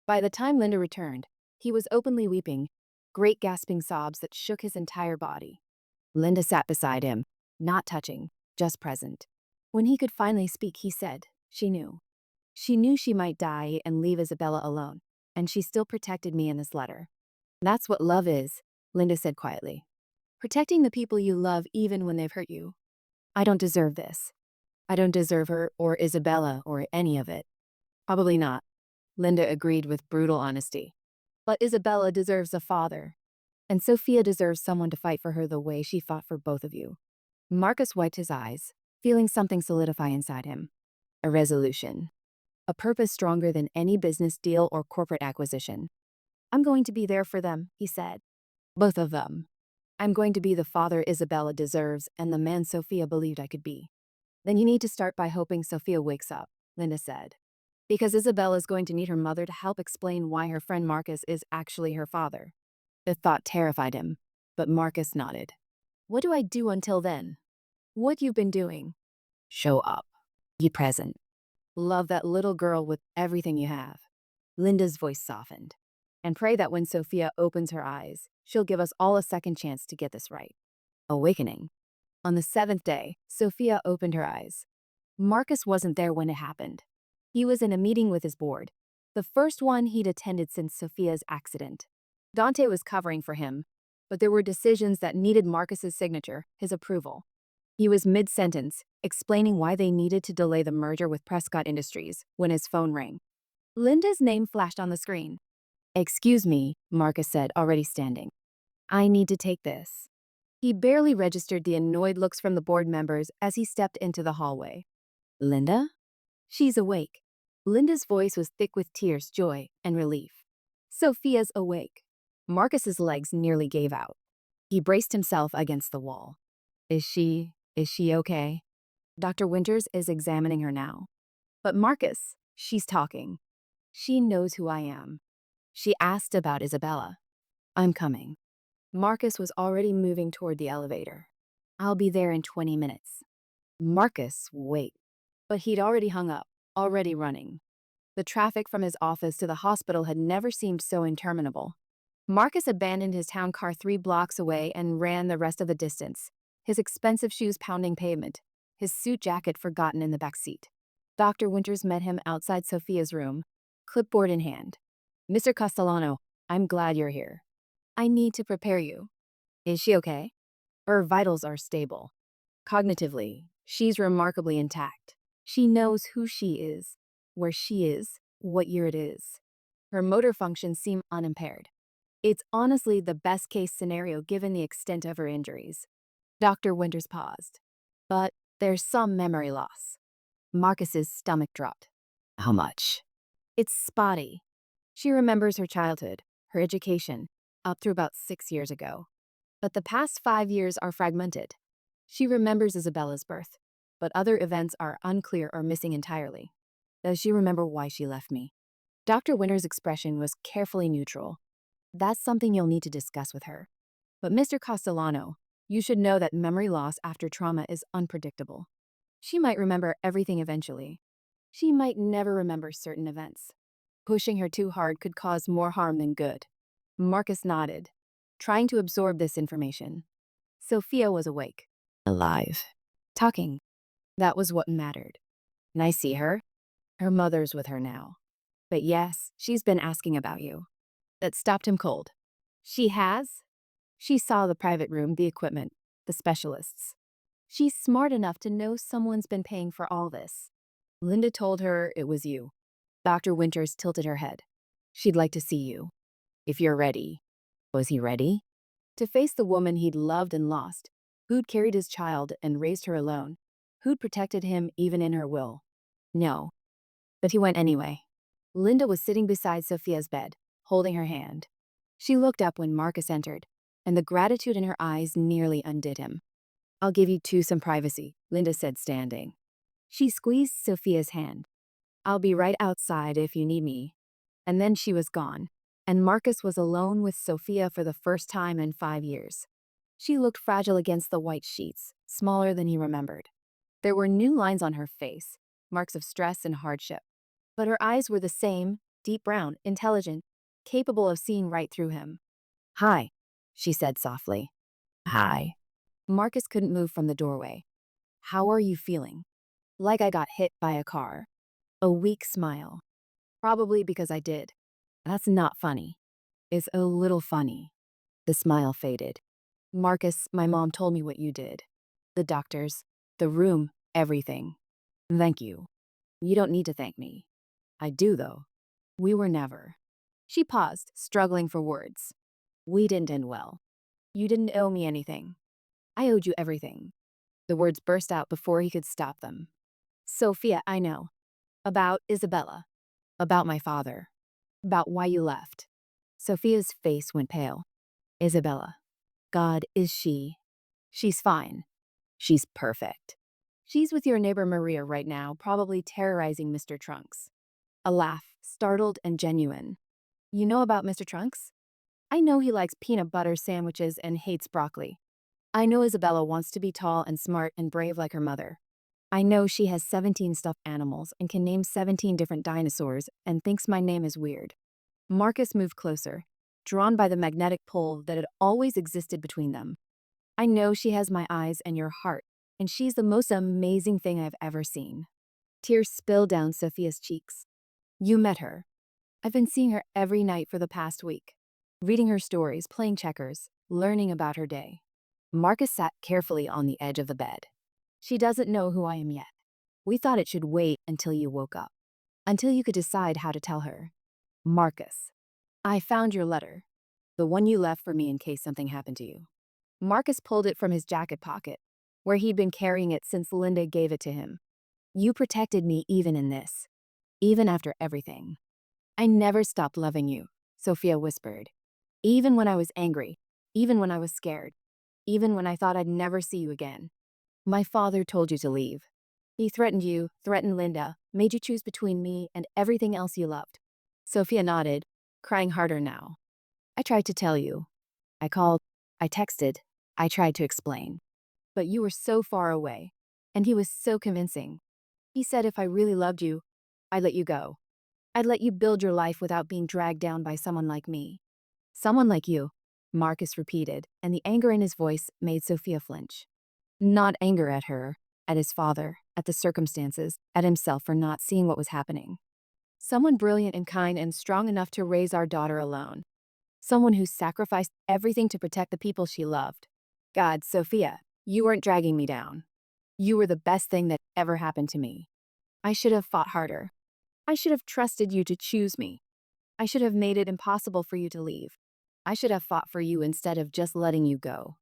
[SPEAKER 1] By the time Linda returned, he was openly weeping, great gasping sobs that shook his entire body. Linda sat beside him, not touching, just present. When he could finally speak, he said, she knew. She knew she might die and leave Isabella alone, and she still protected me in this letter. That's what love is, Linda said quietly. Protecting the people you love even when they've hurt you. I don't deserve this. I don't deserve her or Isabella or any of it. Probably not, Linda agreed with brutal honesty. But Isabella deserves a father. And Sophia deserves someone to fight for her the way she fought for both of you. Marcus wiped his eyes, feeling something solidify inside him. A resolution. A purpose stronger than any business deal or corporate acquisition. I'm going to be there for them, he said. Both of them. I'm going to be the father Isabella deserves and the man Sophia believed I could be. Then you need to start by hoping Sophia wakes up, Linda said. Because Isabella's going to need her mother to help explain why her friend Marcus is actually her father. The thought terrified him, but Marcus nodded. What do I do until then? What you've been doing? Show up. Be present. Love that little girl with everything you have. Linda's voice softened. And pray that when Sophia opens her eyes, she'll give us all a second chance to get this right. Awakening. On the 7th day, Sophia opened her eyes. Marcus wasn't there when it happened. He was in a meeting with his board, the first one he'd attended since Sophia's accident. Dante was covering for him, but there were decisions that needed Marcus's signature, his approval. He was mid-sentence, explaining why they needed to delay the merger with Prescott Industries, when his phone rang. Linda's name flashed on the screen. Excuse me, Marcus said, already standing. I need to take this. He barely registered the annoyed looks from the board members as he stepped into the hallway. Linda? She's awake. Linda's voice was thick with tears, joy, and relief. Sophia's awake. Marcus's legs nearly gave out. He braced himself against the wall. Is she okay? Dr. Winters is examining her now. But Marcus, she's talking. She knows who I am. She asked about Isabella. I'm coming. Marcus was already moving toward the elevator. I'll be there in 20 minutes. Marcus, wait. But he'd already hung up, already running. The traffic from his office to the hospital had never seemed so interminable. Marcus abandoned his town car 3 blocks away and ran the rest of the distance, his expensive shoes pounding pavement, his suit jacket forgotten in the back seat. Dr. Winters met him outside Sophia's room, clipboard in hand. Mr. Castellano, I'm glad you're here. I need to prepare you. Is she okay? Her vitals are stable. Cognitively, she's remarkably intact. She knows who she is, where she is, what year it is. Her motor functions seem unimpaired. It's honestly the best-case scenario given the extent of her injuries. Dr. Winters paused. But there's some memory loss. Marcus's stomach dropped. How much? It's spotty. She remembers her childhood, her education, up through about 6 years ago. But the past 5 years are fragmented. She remembers Isabella's birth, but other events are unclear or missing entirely. Does she remember why she left me? Dr. Winter's expression was carefully neutral. That's something you'll need to discuss with her. But Mr. Castellano, You should know that memory loss after trauma is unpredictable. She might remember everything eventually. She might never remember certain events. Pushing her too hard could cause more harm than good. Marcus nodded, trying to absorb this information. Sophia was awake, alive, talking. That was what mattered. And I see her. Her mother's with her now. But yes, she's been asking about you. That stopped him cold. She has? She saw the private room, the equipment, the specialists. She's smart enough to know someone's been paying for all this. Linda told her it was you. Dr. Winters tilted her head. She'd like to see you. If you're ready. Was he ready? To face the woman he'd loved and lost, who'd carried his child and raised her alone, who'd protected him even in her will. No. But he went anyway. Linda was sitting beside Sophia's bed, holding her hand. She looked up when Marcus entered, and the gratitude in her eyes nearly undid him. I'll give you two some privacy, Linda said, standing. She squeezed Sophia's hand. I'll be right outside if you need me. And then she was gone, and Marcus was alone with Sophia for the first time in 5 years. She looked fragile against the white sheets, smaller than he remembered. There were new lines on her face, marks of stress and hardship. But her eyes were the same, deep brown, intelligent, capable of seeing right through him. Hi, she said softly. Hi. Marcus couldn't move from the doorway. How are you feeling? Like I got hit by a car. A weak smile. Probably because I did. That's not funny. It's a little funny. The smile faded. Marcus, my mom told me what you did. The doctors, the room, everything. Thank you. You don't need to thank me. I do, though. We were never. She paused, struggling for words. We didn't end well. You didn't owe me anything. I owed you everything. The words burst out before he could stop them. Sophia, I know. About Isabella. About my father. About why you left. Sophia's face went pale. Isabella. God, is she? She's fine. She's perfect. She's with your neighbor Maria right now, probably terrorizing Mr. Trunks. A laugh, startled and genuine. You know about Mr. Trunks? I know he likes peanut butter sandwiches and hates broccoli. I know Isabella wants to be tall and smart and brave like her mother. I know she has 17 stuffed animals and can name 17 different dinosaurs and thinks my name is weird. Marcus moved closer, drawn by the magnetic pull that had always existed between them. I know she has my eyes and your heart, and she's the most amazing thing I've ever seen. Tears spilled down Sophia's cheeks. You met her. I've been seeing her every night for the past week, reading her stories, playing checkers, learning about her day. Marcus sat carefully on the edge of the bed. She doesn't know who I am yet. We thought it should wait until you woke up, until you could decide how to tell her. Marcus, I found your letter, the one you left for me in case something happened to you. Marcus pulled it from his jacket pocket, where he'd been carrying it since Linda gave it to him. You protected me even in this, even after everything. I never stopped loving you, Sophia whispered. Even when I was angry, even when I was scared, even when I thought I'd never see you again. My father told you to leave. He threatened you, threatened Linda, made you choose between me and everything else you loved. Sophia nodded, crying harder now. I tried to tell you. I called, I texted, I tried to explain. But you were so far away, and he was so convincing. He said if I really loved you, I'd let you go. I'd let you build your life without being dragged down by someone like me. Someone like you, Marcus repeated, and the anger in his voice made Sophia flinch. Not anger at her, at his father, at the circumstances, at himself for not seeing what was happening. Someone brilliant and kind and strong enough to raise our daughter alone. Someone who sacrificed everything to protect the people she loved. God, Sophia, you weren't dragging me down. You were the best thing that ever happened to me. I should have fought harder. I should have trusted you to choose me. I should have made it impossible for you to leave. I should have fought for you instead of just letting you go.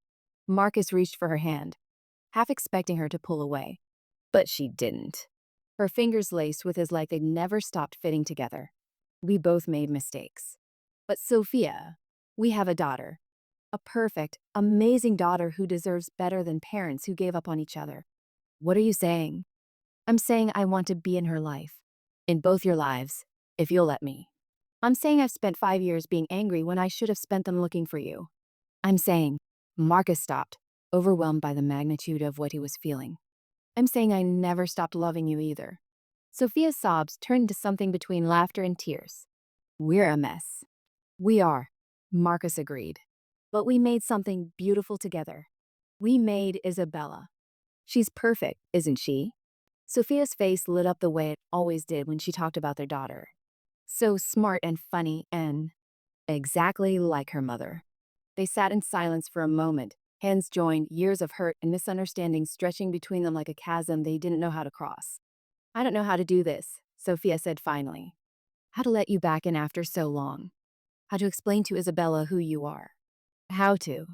[SPEAKER 1] Marcus reached for her hand, half expecting her to pull away. But she didn't. Her fingers laced with his like they'd never stopped fitting together. We both made mistakes. But Sophia, we have a daughter. A perfect, amazing daughter who deserves better than parents who gave up on each other. What are you saying? I'm saying I want to be in her life. In both your lives, if you'll let me. I'm saying I've spent 5 years being angry when I should have spent them looking for you. I'm saying, Marcus stopped. overwhelmed by the magnitude of what he was feeling. I'm saying I never stopped loving you either. Sophia's sobs turned to something between laughter and tears. We're a mess. We are, Marcus agreed. But we made something beautiful together. We made Isabella. She's perfect, isn't she? Sophia's face lit up the way it always did when she talked about their daughter. So smart and funny and exactly like her mother. They sat in silence for a moment, hands joined, years of hurt and misunderstanding stretching between them like a chasm they didn't know how to cross. I don't know how to do this, Sophia said finally. How to let you back in after so long. How to explain to Isabella who you are. How to.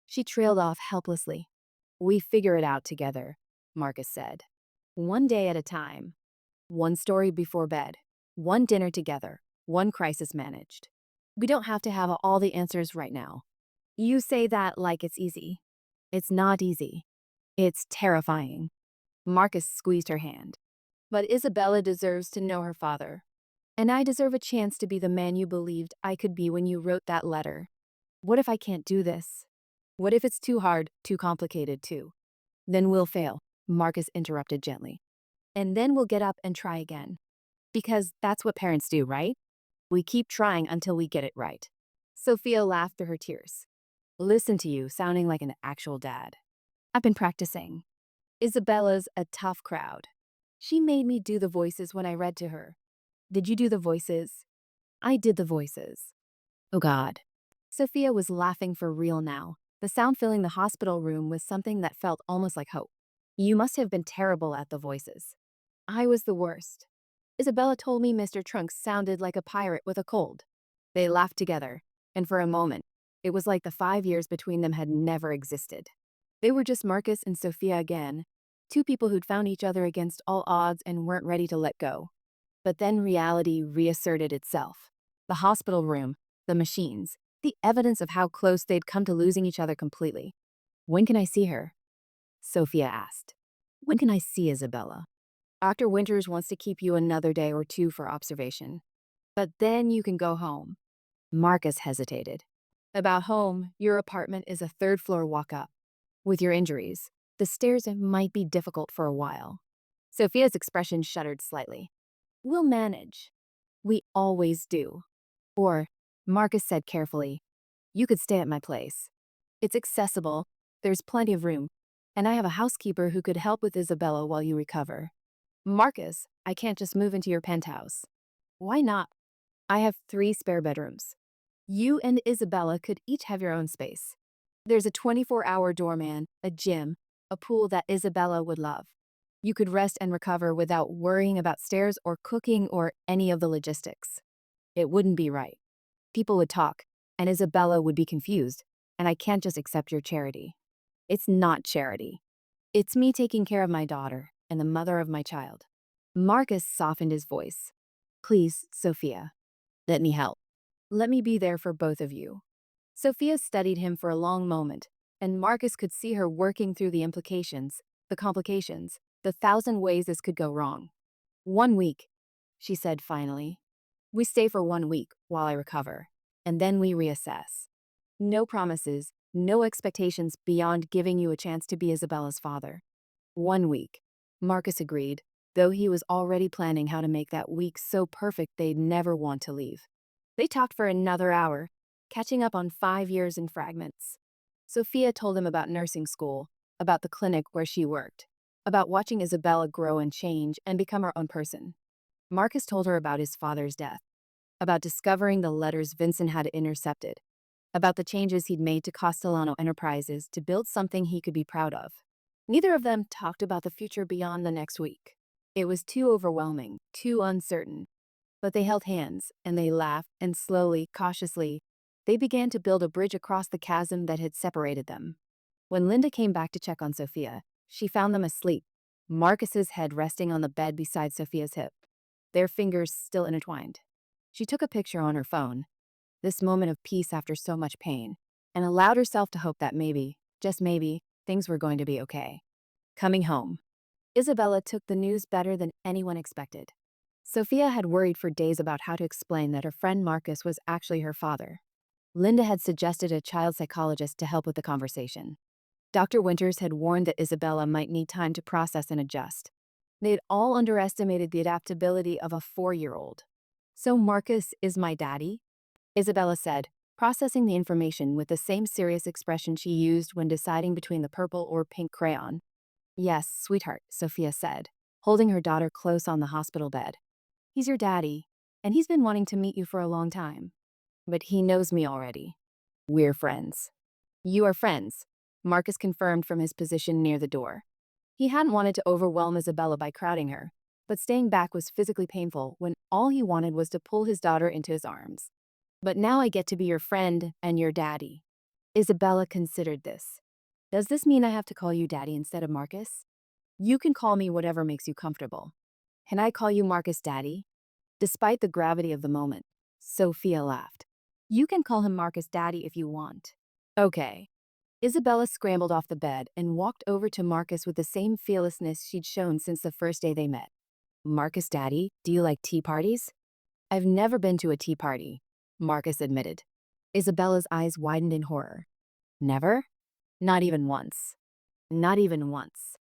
[SPEAKER 1] She trailed off helplessly. We figure it out together, Marcus said. One day at a time. One story before bed. One dinner together. One crisis managed. We don't have to have all the answers right now. You say that like it's easy. It's not easy. It's terrifying. Marcus squeezed her hand. But Isabella deserves to know her father. And I deserve a chance to be the man you believed I could be when you wrote that letter. What if I can't do this? What if it's too hard, too complicated, too? Then we'll fail, Marcus interrupted gently. And then we'll get up and try again. Because that's what parents do, right? We keep trying until we get it right. Sophia laughed through her tears. Listen to you, sounding like an actual dad. I've been practicing. Isabella's a tough crowd. She made me do the voices when I read to her. Did you do the voices? I did the voices. Oh God. Sophia was laughing for real now. The sound filling the hospital room was something that felt almost like hope. You must have been terrible at the voices. I was the worst. Isabella told me Mr. Trunks sounded like a pirate with a cold. They laughed together, and for a moment, it was like the 5 years between them had never existed. They were just Marcus and Sophia again, two people who'd found each other against all odds and weren't ready to let go. But then reality reasserted itself. The hospital room, the machines, the evidence of how close they'd come to losing each other completely. When can I see her? Sophia asked. When can I see Isabella? Dr. Winters wants to keep you another day or two for observation. But then you can go home. Marcus hesitated. About home, your apartment is a third-floor walk-up. With your injuries, the stairs might be difficult for a while. Sophia's expression shuddered slightly. We'll manage. We always do. Or, Marcus said carefully, you could stay at my place. It's accessible, there's plenty of room, and I have a housekeeper who could help with Isabella while you recover. Marcus, I can't just move into your penthouse. Why not? I have 3 spare bedrooms. You and Isabella could each have your own space. There's a 24-hour doorman, a gym, a pool that Isabella would love. You could rest and recover without worrying about stairs or cooking or any of the logistics. It wouldn't be right. People would talk, and Isabella would be confused, and I can't just accept your charity. It's not charity. It's me taking care of my daughter and the mother of my child. Marcus softened his voice. Please, Sophia, let me help. Let me be there for both of you. Sophia studied him for a long moment, and Marcus could see her working through the implications, the complications, the 1,000 ways this could go wrong. 1 week, she said finally. We stay for 1 week while I recover, and then we reassess. No promises, no expectations beyond giving you a chance to be Isabella's father. 1 week, Marcus agreed, though he was already planning how to make that week so perfect they'd never want to leave. They talked for another hour, catching up on 5 years in fragments. Sophia told him about nursing school, about the clinic where she worked, about watching Isabella grow and change and become her own person. Marcus told her about his father's death, about discovering the letters Vincent had intercepted, about the changes he'd made to Castellano Enterprises to build something he could be proud of. Neither of them talked about the future beyond the next week. It was too overwhelming, too uncertain. But they held hands, and they laughed, and slowly, cautiously, they began to build a bridge across the chasm that had separated them. When Linda came back to check on Sophia, she found them asleep, Marcus's head resting on the bed beside Sophia's hip, their fingers still intertwined. She took a picture on her phone, this moment of peace after so much pain, and allowed herself to hope that maybe, just maybe, things were going to be okay. Coming home. Isabella took the news better than anyone expected. Sophia had worried for days about how to explain that her friend Marcus was actually her father. Linda had suggested a child psychologist to help with the conversation. Dr. Winters had warned that Isabella might need time to process and adjust. They had all underestimated the adaptability of a 4-year-old. "So Marcus is my daddy?" Isabella said, processing the information with the same serious expression she used when deciding between the purple or pink crayon. "Yes, sweetheart," Sophia said, holding her daughter close on the hospital bed. "He's your daddy, and he's been wanting to meet you for a long time. But he knows me already. We're friends." "You are friends," Marcus confirmed from his position near the door. He hadn't wanted to overwhelm Isabella by crowding her, but staying back was physically painful when all he wanted was to pull his daughter into his arms. "But now I get to be your friend and your daddy." Isabella considered this. "Does this mean I have to call you daddy instead of Marcus?" "You can call me whatever makes you comfortable." "Can I call you Marcus daddy?" Despite the gravity of the moment, Sophia laughed. "You can call him Marcus daddy if you want." "Okay." Isabella scrambled off the bed and walked over to Marcus with the same fearlessness she'd shown since the first day they met. "Marcus daddy, do you like tea parties?" "I've never been to a tea party," Marcus admitted. Isabella's eyes widened in horror. "Never?" "Not even once." "Not even once.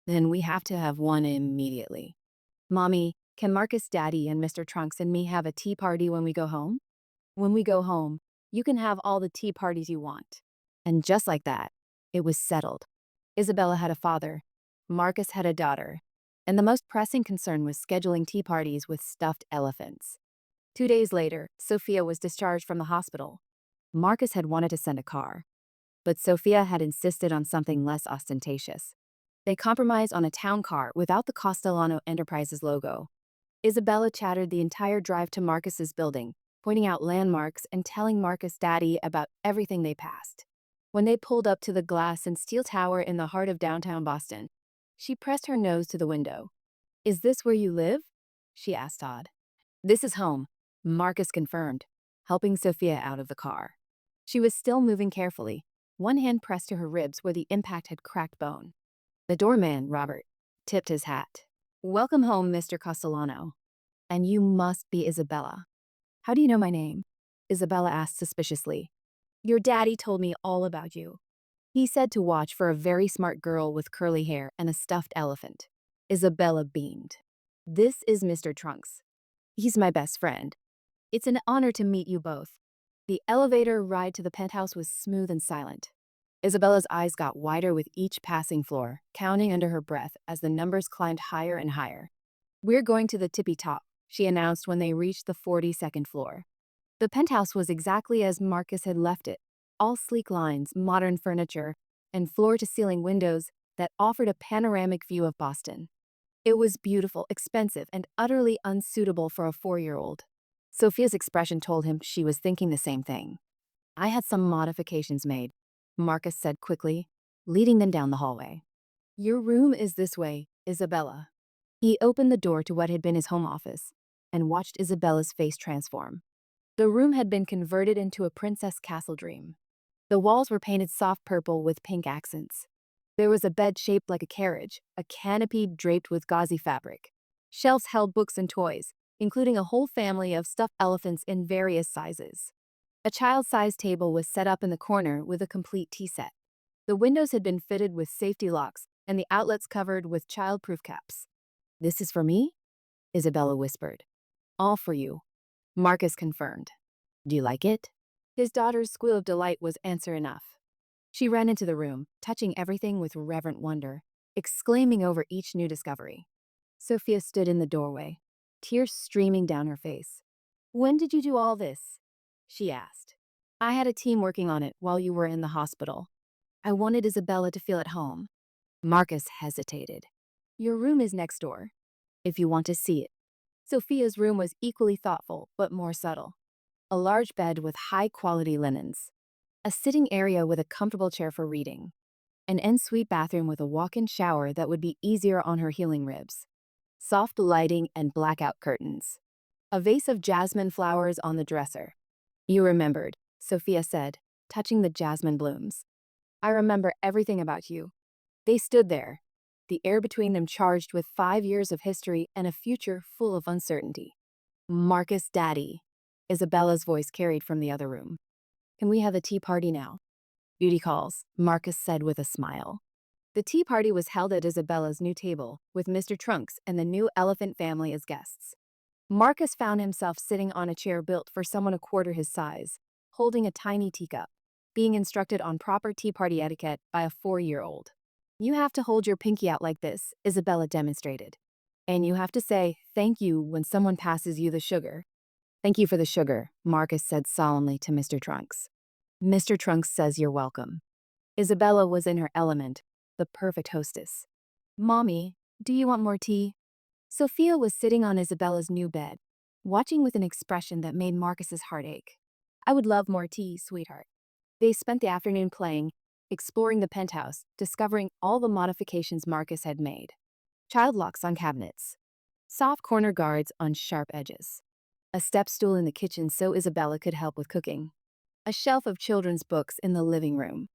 [SPEAKER 1] Then we have to have one immediately." "Mommy, can Marcus daddy and Mr. Trunks and me have a tea party when we go home?" "When we go home, you can have all the tea parties you want." And just like that, it was settled. Isabella had a father, Marcus had a daughter, and the most pressing concern was scheduling tea parties with stuffed elephants. 2 days later, Sophia was discharged from the hospital. Marcus had wanted to send a car, but Sophia had insisted on something less ostentatious. They compromised on a town car without the Castellano Enterprises logo. Isabella chattered the entire drive to Marcus's building, pointing out landmarks and telling Marcus daddy about everything they passed. When they pulled up to the glass and steel tower in the heart of downtown Boston, she pressed her nose to the window. "Is this where you live?" she asked Todd. "This is home," Marcus confirmed, helping Sophia out of the car. She was still moving carefully, one hand pressed to her ribs where the impact had cracked bone. The doorman, Robert, tipped his hat. "Welcome home, Mr. Castellano. And you must be Isabella." "How do you know my name?" Isabella asked suspiciously. "Your daddy told me all about you. He said to watch for a very smart girl with curly hair and a stuffed elephant." Isabella beamed. "This is Mr. Trunks. He's my best friend. It's an honor to meet you both." The elevator ride to the penthouse was smooth and silent. Isabella's eyes got wider with each passing floor, counting under her breath as the numbers climbed higher and higher. "We're going to the tippy top," she announced when they reached the 42nd floor. The penthouse was exactly as Marcus had left it, all sleek lines, modern furniture, and floor-to-ceiling windows that offered a panoramic view of Boston. It was beautiful, expensive, and utterly unsuitable for a 4-year-old. Sophia's expression told him she was thinking the same thing. "I had some modifications made," Marcus said quickly, leading them down the hallway. "Your room is this way, Isabella." He opened the door to what had been his home office and watched Isabella's face transform. The room had been converted into a princess castle dream. The walls were painted soft purple with pink accents. There was a bed shaped like a carriage, a canopy draped with gauzy fabric. Shelves held books and toys, including a whole family of stuffed elephants in various sizes. A child-sized table was set up in the corner with a complete tea set. The windows had been fitted with safety locks and the outlets covered with child-proof caps. "This is for me?" Isabella whispered. "All for you," Marcus confirmed. "Do you like it?" His daughter's squeal of delight was answer enough. She ran into the room, touching everything with reverent wonder, exclaiming over each new discovery. Sophia stood in the doorway, tears streaming down her face. "When did you do all this?" she asked. "I had a team working on it while you were in the hospital. I wanted Isabella to feel at home." Marcus hesitated. "Your room is next door, if you want to see it." Sophia's room was equally thoughtful, but more subtle. A large bed with high-quality linens. A sitting area with a comfortable chair for reading. An ensuite bathroom with a walk-in shower that would be easier on her healing ribs. Soft lighting and blackout curtains. A vase of jasmine flowers on the dresser. "You remembered," Sophia said, touching the jasmine blooms. "I remember everything about you." They stood there, the air between them charged with 5 years of history and a future full of uncertainty. "Marcus daddy," Isabella's voice carried from the other room. "Can we have a tea party now?" Duty calls, Marcus said with a smile. The tea party was held at Isabella's new table, with Mr. Trunks and the new elephant family as guests. Marcus found himself sitting on a chair built for someone a quarter his size, holding a tiny teacup, being instructed on proper tea party etiquette by a 4-year-old. You have to hold your pinky out like this, Isabella demonstrated. And you have to say, thank you when someone passes you the sugar. Thank you for the sugar, Marcus said solemnly to Mr. Trunks. Mr. Trunks says you're welcome. Isabella was in her element, the perfect hostess. Mommy, do you want more tea? Sophia was sitting on Isabella's new bed, watching with an expression that made Marcus's heart ache. I would love more tea, sweetheart. They spent the afternoon playing, exploring the penthouse, discovering all the modifications Marcus had made. Child locks on cabinets. Soft corner guards on sharp edges. A step stool in the kitchen so Isabella could help with cooking. A shelf of children's books in the living room.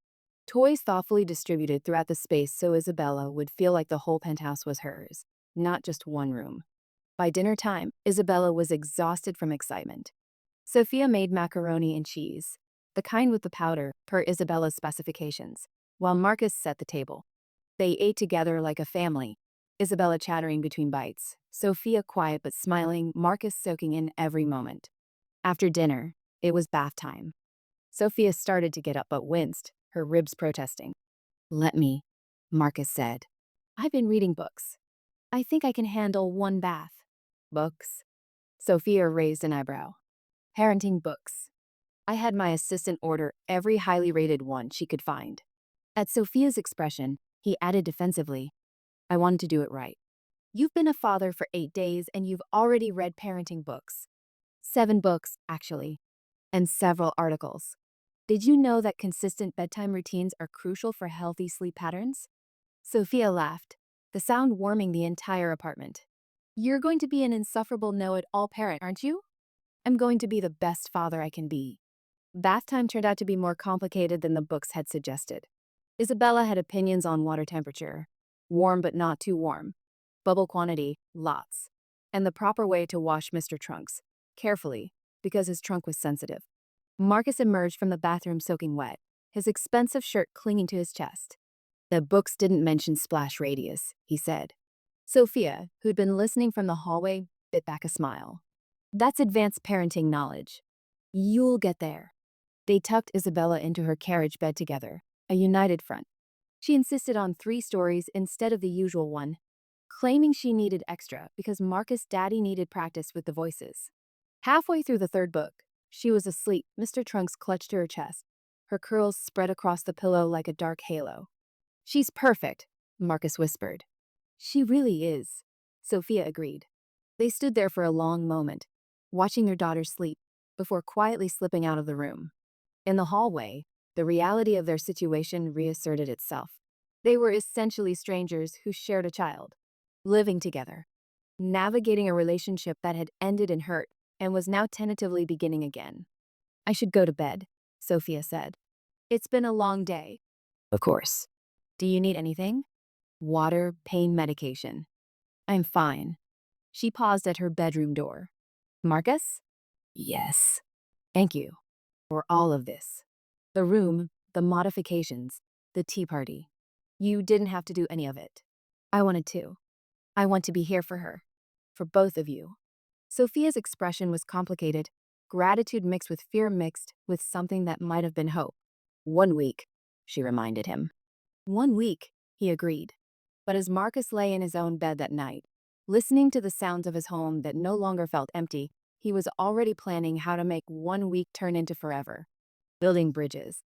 [SPEAKER 1] Toys thoughtfully distributed throughout the space so Isabella would feel like the whole penthouse was hers, not just one room. By dinner time, Isabella was exhausted from excitement. Sophia made macaroni and cheese, the kind with the powder, per Isabella's specifications, while Marcus set the table. They ate together like a family, Isabella chattering between bites, Sophia quiet but smiling, Marcus soaking in every moment. After dinner, it was bath time. Sophia started to get up but winced, her ribs protesting. Let me, Marcus said. I've been reading books. I think I can handle one bath. Books? Sophia raised an eyebrow. Parenting books. I had my assistant order every highly rated one she could find. At Sophia's expression, he added defensively, I wanted to do it right. You've been a father for 8 days and you've already read parenting books. 7 books, actually, and several articles. Did you know that consistent bedtime routines are crucial for healthy sleep patterns? Sophia laughed, the sound warming the entire apartment. You're going to be an insufferable know-it-all parent, aren't you? I'm going to be the best father I can be. Bath time turned out to be more complicated than the books had suggested. Isabella had opinions on water temperature. Warm but not too warm. Bubble quantity, lots. And the proper way to wash Mr. Trunks, carefully, because his trunk was sensitive. Marcus emerged from the bathroom soaking wet, his expensive shirt clinging to his chest. The books didn't mention splash radius, he said. Sophia, who'd been listening from the hallway, bit back a smile. That's advanced parenting knowledge. You'll get there. They tucked Isabella into her carriage bed together, a united front. She insisted on 3 stories instead of the usual one, claiming she needed extra because Marcus' daddy needed practice with the voices. Halfway through the 3rd book, she was asleep. Mr. Trunks clutched to her chest, her curls spread across the pillow like a dark halo. She's perfect, Marcus whispered. She really is, Sophia agreed. They stood there for a long moment, watching their daughter sleep, before quietly slipping out of the room. In the hallway, the reality of their situation reasserted itself. They were essentially strangers who shared a child, living together, navigating a relationship that had ended in hurt and was now tentatively beginning again. I should go to bed, Sophia said. It's been a long day. Of course. Do you need anything? Water, pain medication. I'm fine. She paused at her bedroom door. Marcus? Yes. Thank you for all of this. The room, the modifications, the tea party. You didn't have to do any of it. I wanted to. I want to be here for her. For both of you. Sophia's expression was complicated, gratitude mixed with fear mixed with something that might have been hope. 1 week, she reminded him. 1 week, he agreed. But as Marcus lay in his own bed that night, listening to the sounds of his home that no longer felt empty, he was already planning how to make 1 week turn into forever. Building bridges.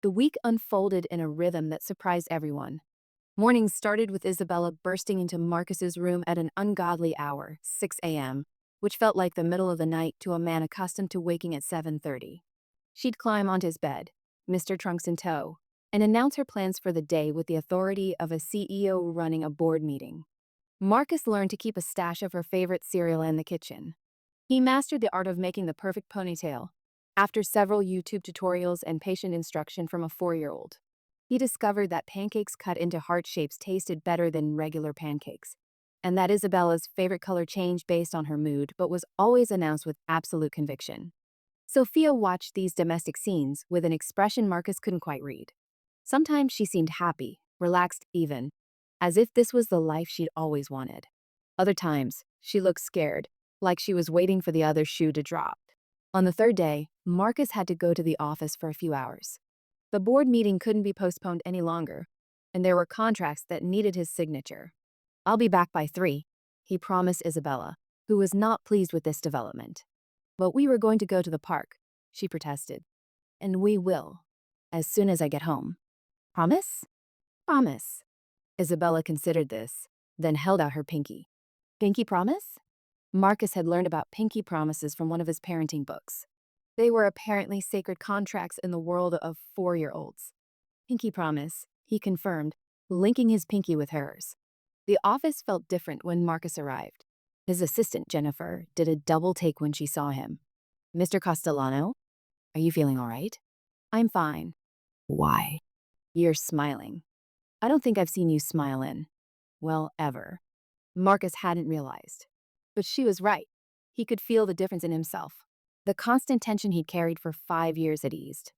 [SPEAKER 1] The week unfolded in a rhythm that surprised everyone. Mornings started with Isabella bursting into Marcus's room at an ungodly hour, 6 a.m., which felt like the middle of the night to a man accustomed to waking at 7:30. She'd climb onto his bed, Mr. Trunks in tow, and announce her plans for the day with the authority of a CEO running a board meeting. Marcus learned to keep a stash of her favorite cereal in the kitchen. He mastered the art of making the perfect ponytail, after several YouTube tutorials and patient instruction from a 4-year-old. He discovered that pancakes cut into heart shapes tasted better than regular pancakes, and that Isabella's favorite color changed based on her mood but was always announced with absolute conviction. Sophia watched these domestic scenes with an expression Marcus couldn't quite read. Sometimes she seemed happy, relaxed even, as if this was the life she'd always wanted. Other times, she looked scared, like she was waiting for the other shoe to drop. On the third day, Marcus had to go to the office for a few hours. The board meeting couldn't be postponed any longer, and there were contracts that needed his signature. "I'll be back by 3, he promised Isabella, who was not pleased with this development. "But we were going to go to the park," she protested. "And we will, as soon as I get home." "Promise?" "Promise." Isabella considered this, then held out her pinky. "Pinky promise?" Marcus had learned about pinky promises from one of his parenting books. They were apparently sacred contracts in the world of 4-year-olds. "Pinky promise," he confirmed, linking his pinky with hers. The office felt different when Marcus arrived. His assistant, Jennifer, did a double take when she saw him. "Mr. Castellano, are you feeling all right?" "I'm fine." "Why?" "You're smiling. I don't think I've seen you smile in, well, ever." Marcus hadn't realized. But she was right. He could feel the difference in himself. The constant tension he'd carried for 5 years had eased.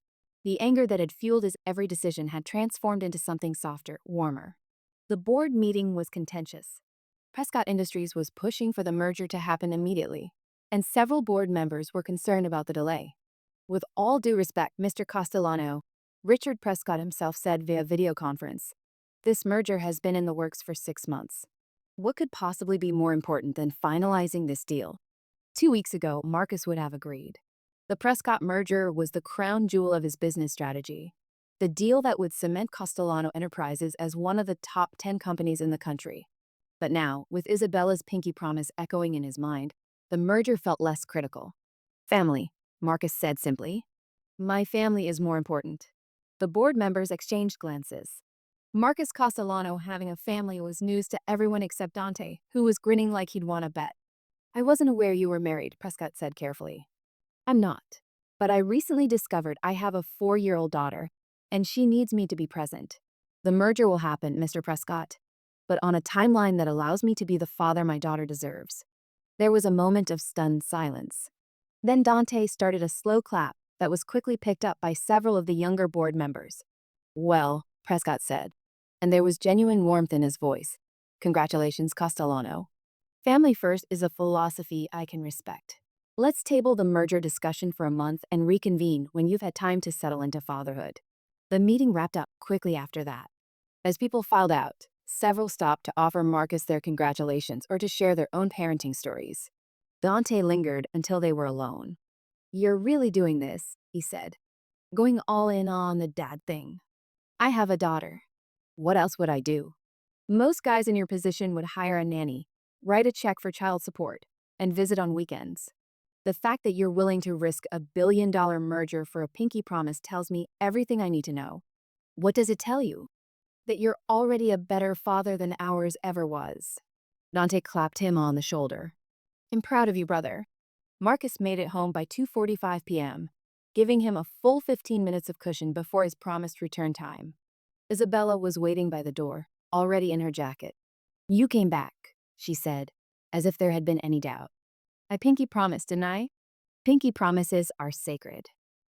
[SPEAKER 1] The anger that had fueled his every decision had transformed into something softer, warmer. The board meeting was contentious. Prescott Industries was pushing for the merger to happen immediately, and several board members were concerned about the delay. "With all due respect, Mr. Castellano," Richard Prescott himself said via video conference, "this merger has been in the works for 6 months. What could possibly be more important than finalizing this deal?" 2 weeks ago, Marcus would have agreed. The Prescott merger was the crown jewel of his business strategy, the deal that would cement Castellano Enterprises as one of the top 10 companies in the country. But now, with Isabella's pinky promise echoing in his mind, the merger felt less critical. "Family," Marcus said simply. "My family is more important." The board members exchanged glances. Marcus Castellano having a family was news to everyone except Dante, who was grinning like he'd won a bet. "I wasn't aware you were married," Prescott said carefully. "I'm not. But I recently discovered I have a 4-year-old daughter, and she needs me to be present. The merger will happen, Mr. Prescott, but on a timeline that allows me to be the father my daughter deserves." There was a moment of stunned silence. Then Dante started a slow clap that was quickly picked up by several of the younger board members. "Well," Prescott said, and there was genuine warmth in his voice. "Congratulations, Castellano. Family first is a philosophy I can respect. Let's table the merger discussion for a month and reconvene when you've had time to settle into fatherhood." The meeting wrapped up quickly after that. As people filed out, several stopped to offer Marcus their congratulations or to share their own parenting stories. Dante lingered until they were alone. "You're really doing this," he said. "Going all in on the dad thing." "I have a daughter. What else would I do? Most guys in your position would hire a nanny, write a check for child support, and visit on weekends. The fact that you're willing to risk a billion-dollar merger for a pinky promise tells me everything I need to know." "What does it tell you?" "That you're already a better father than ours ever was." Dante clapped him on the shoulder. "I'm proud of you, brother." Marcus made it home by 2:45 p.m., giving him a full 15 minutes of cushion before his promised return time. Isabella was waiting by the door, already in her jacket. "You came back," she said, as if there had been any doubt. "I pinky promised, didn't I?" "Pinky promises are sacred."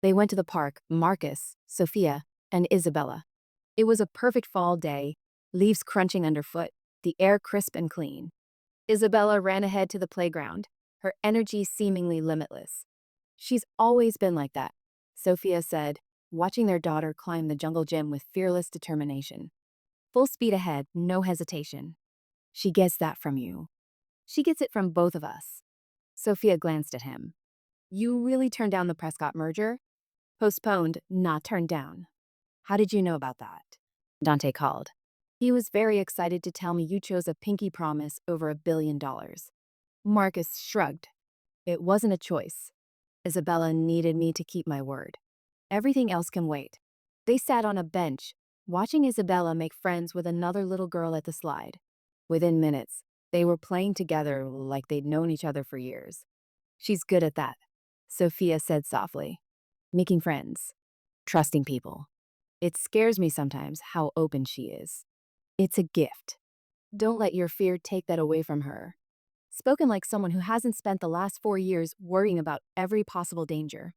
[SPEAKER 1] They went to the park, Marcus, Sophia, and Isabella. It was a perfect fall day, leaves crunching underfoot, the air crisp and clean. Isabella ran ahead to the playground, her energy seemingly limitless. "She's always been like that," Sophia said, watching their daughter climb the jungle gym with fearless determination. "Full speed ahead, no hesitation." "She gets that from you." "She gets it from both of us." Sophia glanced at him. "You really turned down the Prescott merger?" "Postponed, not turned down." "How did you know about that?" Dante called. "He was very excited to tell me you chose a pinky promise over $1 billion. Marcus shrugged. "It wasn't a choice. Isabella needed me to keep my word. Everything else can wait." They sat on a bench, watching Isabella make friends with another little girl at the slide. Within minutes, they were playing together like they'd known each other for years. "She's good at that," Sophia said softly. "Making friends. Trusting people. It scares me sometimes how open she is. It's a gift. Don't let your fear take that away from her." Spoken like someone who hasn't spent the last 4 years worrying about every possible danger.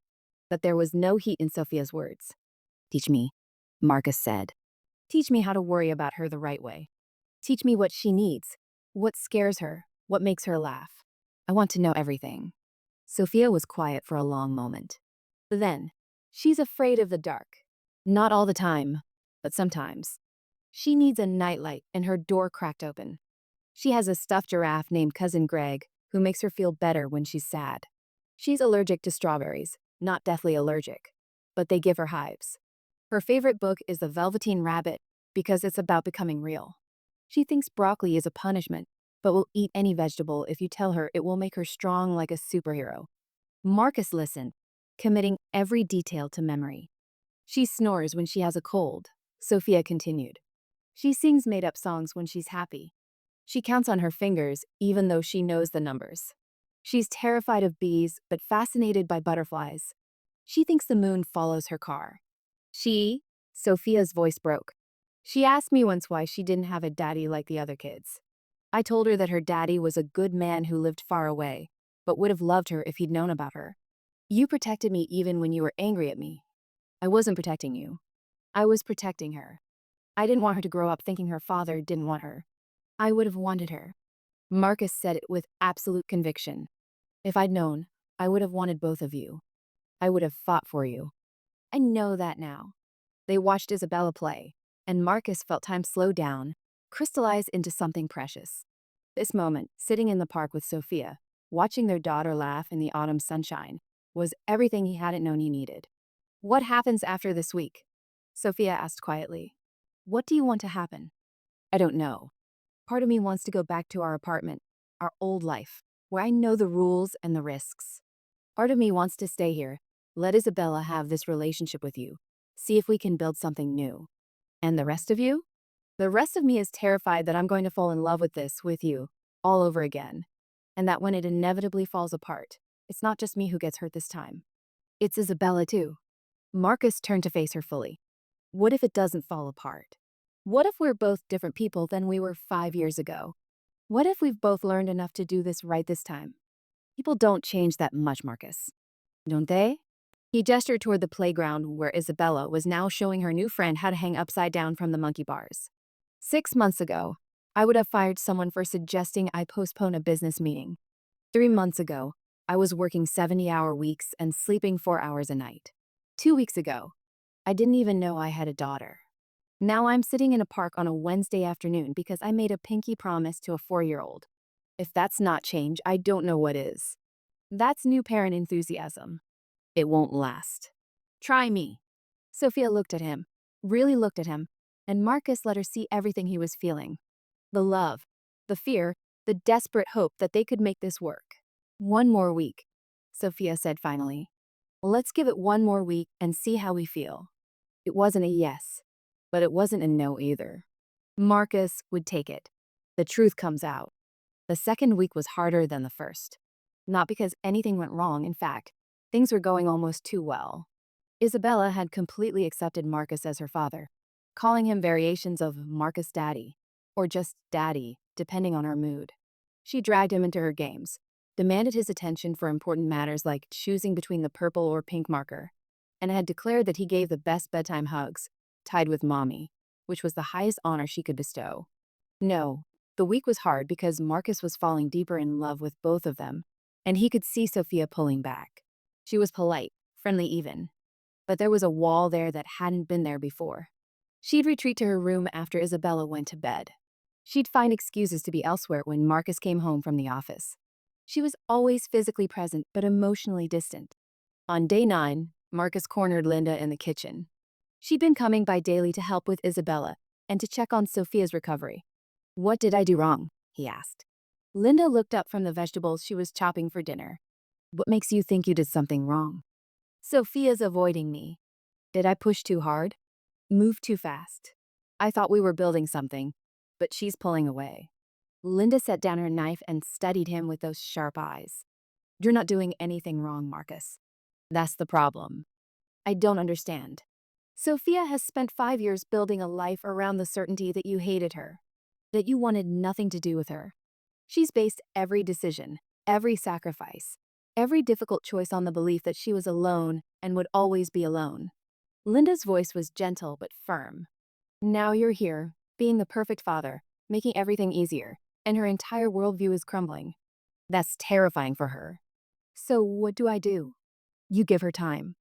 [SPEAKER 1] But there was no heat in Sophia's words. "Teach me." Marcus said. Teach me how to worry about her the right way. Teach me what she needs, what scares her, what makes her laugh. I want to know everything. Sophia was quiet for a long moment. Then, she's afraid of the dark. Not all the time, but sometimes. She needs a nightlight and her door cracked open. She has a stuffed giraffe named Cousin Greg who makes her feel better when she's sad. She's allergic to strawberries, not deathly allergic, but they give her hives. Her favorite book is The Velveteen Rabbit because it's about becoming real. She thinks broccoli is a punishment, but will eat any vegetable if you tell her it will make her strong like a superhero. Marcus listened, committing every detail to memory. She snores when she has a cold, Sophia continued. She sings made-up songs when she's happy. She counts on her fingers even though she knows the numbers. She's terrified of bees but fascinated by butterflies. She thinks the moon follows her car. Sophia's voice broke. She asked me once why she didn't have a daddy like the other kids. I told her that her daddy was a good man who lived far away, but would have loved her if he'd known about her. You protected me even when you were angry at me. I wasn't protecting you. I was protecting her. I didn't want her to grow up thinking her father didn't want her. I would have wanted her. Marcus said it with absolute conviction. If I'd known, I would have wanted both of you. I would have fought for you. I know that now. They watched Isabella play, and Marcus felt time slow down, crystallize into something precious. This moment, sitting in the park with Sophia, watching their daughter laugh in the autumn sunshine, was everything he hadn't known he needed. What happens after this week? Sophia asked quietly. What do you want to happen? I don't know. Part of me wants to go back to our apartment, our old life, where I know the rules and the risks. Part of me wants to stay here, let Isabella have this relationship with you, see if we can build something new. And the rest of you? The rest of me is terrified that I'm going to fall in love with you, all over again. And that when it inevitably falls apart, it's not just me who gets hurt this time. It's Isabella too. Marcus turned to face her fully. What if it doesn't fall apart? What if we're both different people than we were 5 years ago? What if we've both learned enough to do this right this time? People don't change that much, Marcus. Don't they? He gestured toward the playground where Isabella was now showing her new friend how to hang upside down from the monkey bars. 6 months ago, I would have fired someone for suggesting I postpone a business meeting. 3 months ago, I was working 70-hour weeks and sleeping 4 hours a night. 2 weeks ago, I didn't even know I had a daughter. Now I'm sitting in a park on a Wednesday afternoon because I made a pinky promise to a 4-year-old. If that's not change, I don't know what is. That's new parent enthusiasm. It won't last. Try me. Sophia looked at him, really looked at him, and Marcus let her see everything he was feeling. The love, the fear, the desperate hope that they could make this work. 1 more week, Sophia said finally. Let's give it 1 more week and see how we feel. It wasn't a yes, but it wasn't a no either. Marcus would take it. The truth comes out. The second week was harder than the first. Not because anything went wrong, in fact, things were going almost too well. Isabella had completely accepted Marcus as her father, calling him variations of Marcus Daddy, or just Daddy, depending on her mood. She dragged him into her games, demanded his attention for important matters like choosing between the purple or pink marker, and had declared that he gave the best bedtime hugs, tied with Mommy, which was the highest honor she could bestow. No, the week was hard because Marcus was falling deeper in love with both of them, and he could see Sophia pulling back. She was polite, friendly even, but there was a wall there that hadn't been there before. She'd retreat to her room after Isabella went to bed. She'd find excuses to be elsewhere when Marcus came home from the office. She was always physically present but emotionally distant. On day 9, Marcus cornered Linda in the kitchen. She'd been coming by daily to help with Isabella and to check on Sophia's recovery. What did I do wrong? He asked. Linda looked up from the vegetables she was chopping for dinner. What makes you think you did something wrong? Sophia's avoiding me. Did I push too hard? Move too fast? I thought we were building something, but she's pulling away. Linda set down her knife and studied him with those sharp eyes. You're not doing anything wrong, Marcus. That's the problem. I don't understand. Sophia has spent 5 years building a life around the certainty that you hated her, that you wanted nothing to do with her. She's based every decision, every sacrifice, every difficult choice on the belief that she was alone and would always be alone. Linda's voice was gentle but firm. Now you're here, being the perfect father, making everything easier, and her entire worldview is crumbling. That's terrifying for her. So what do I do? You give her time.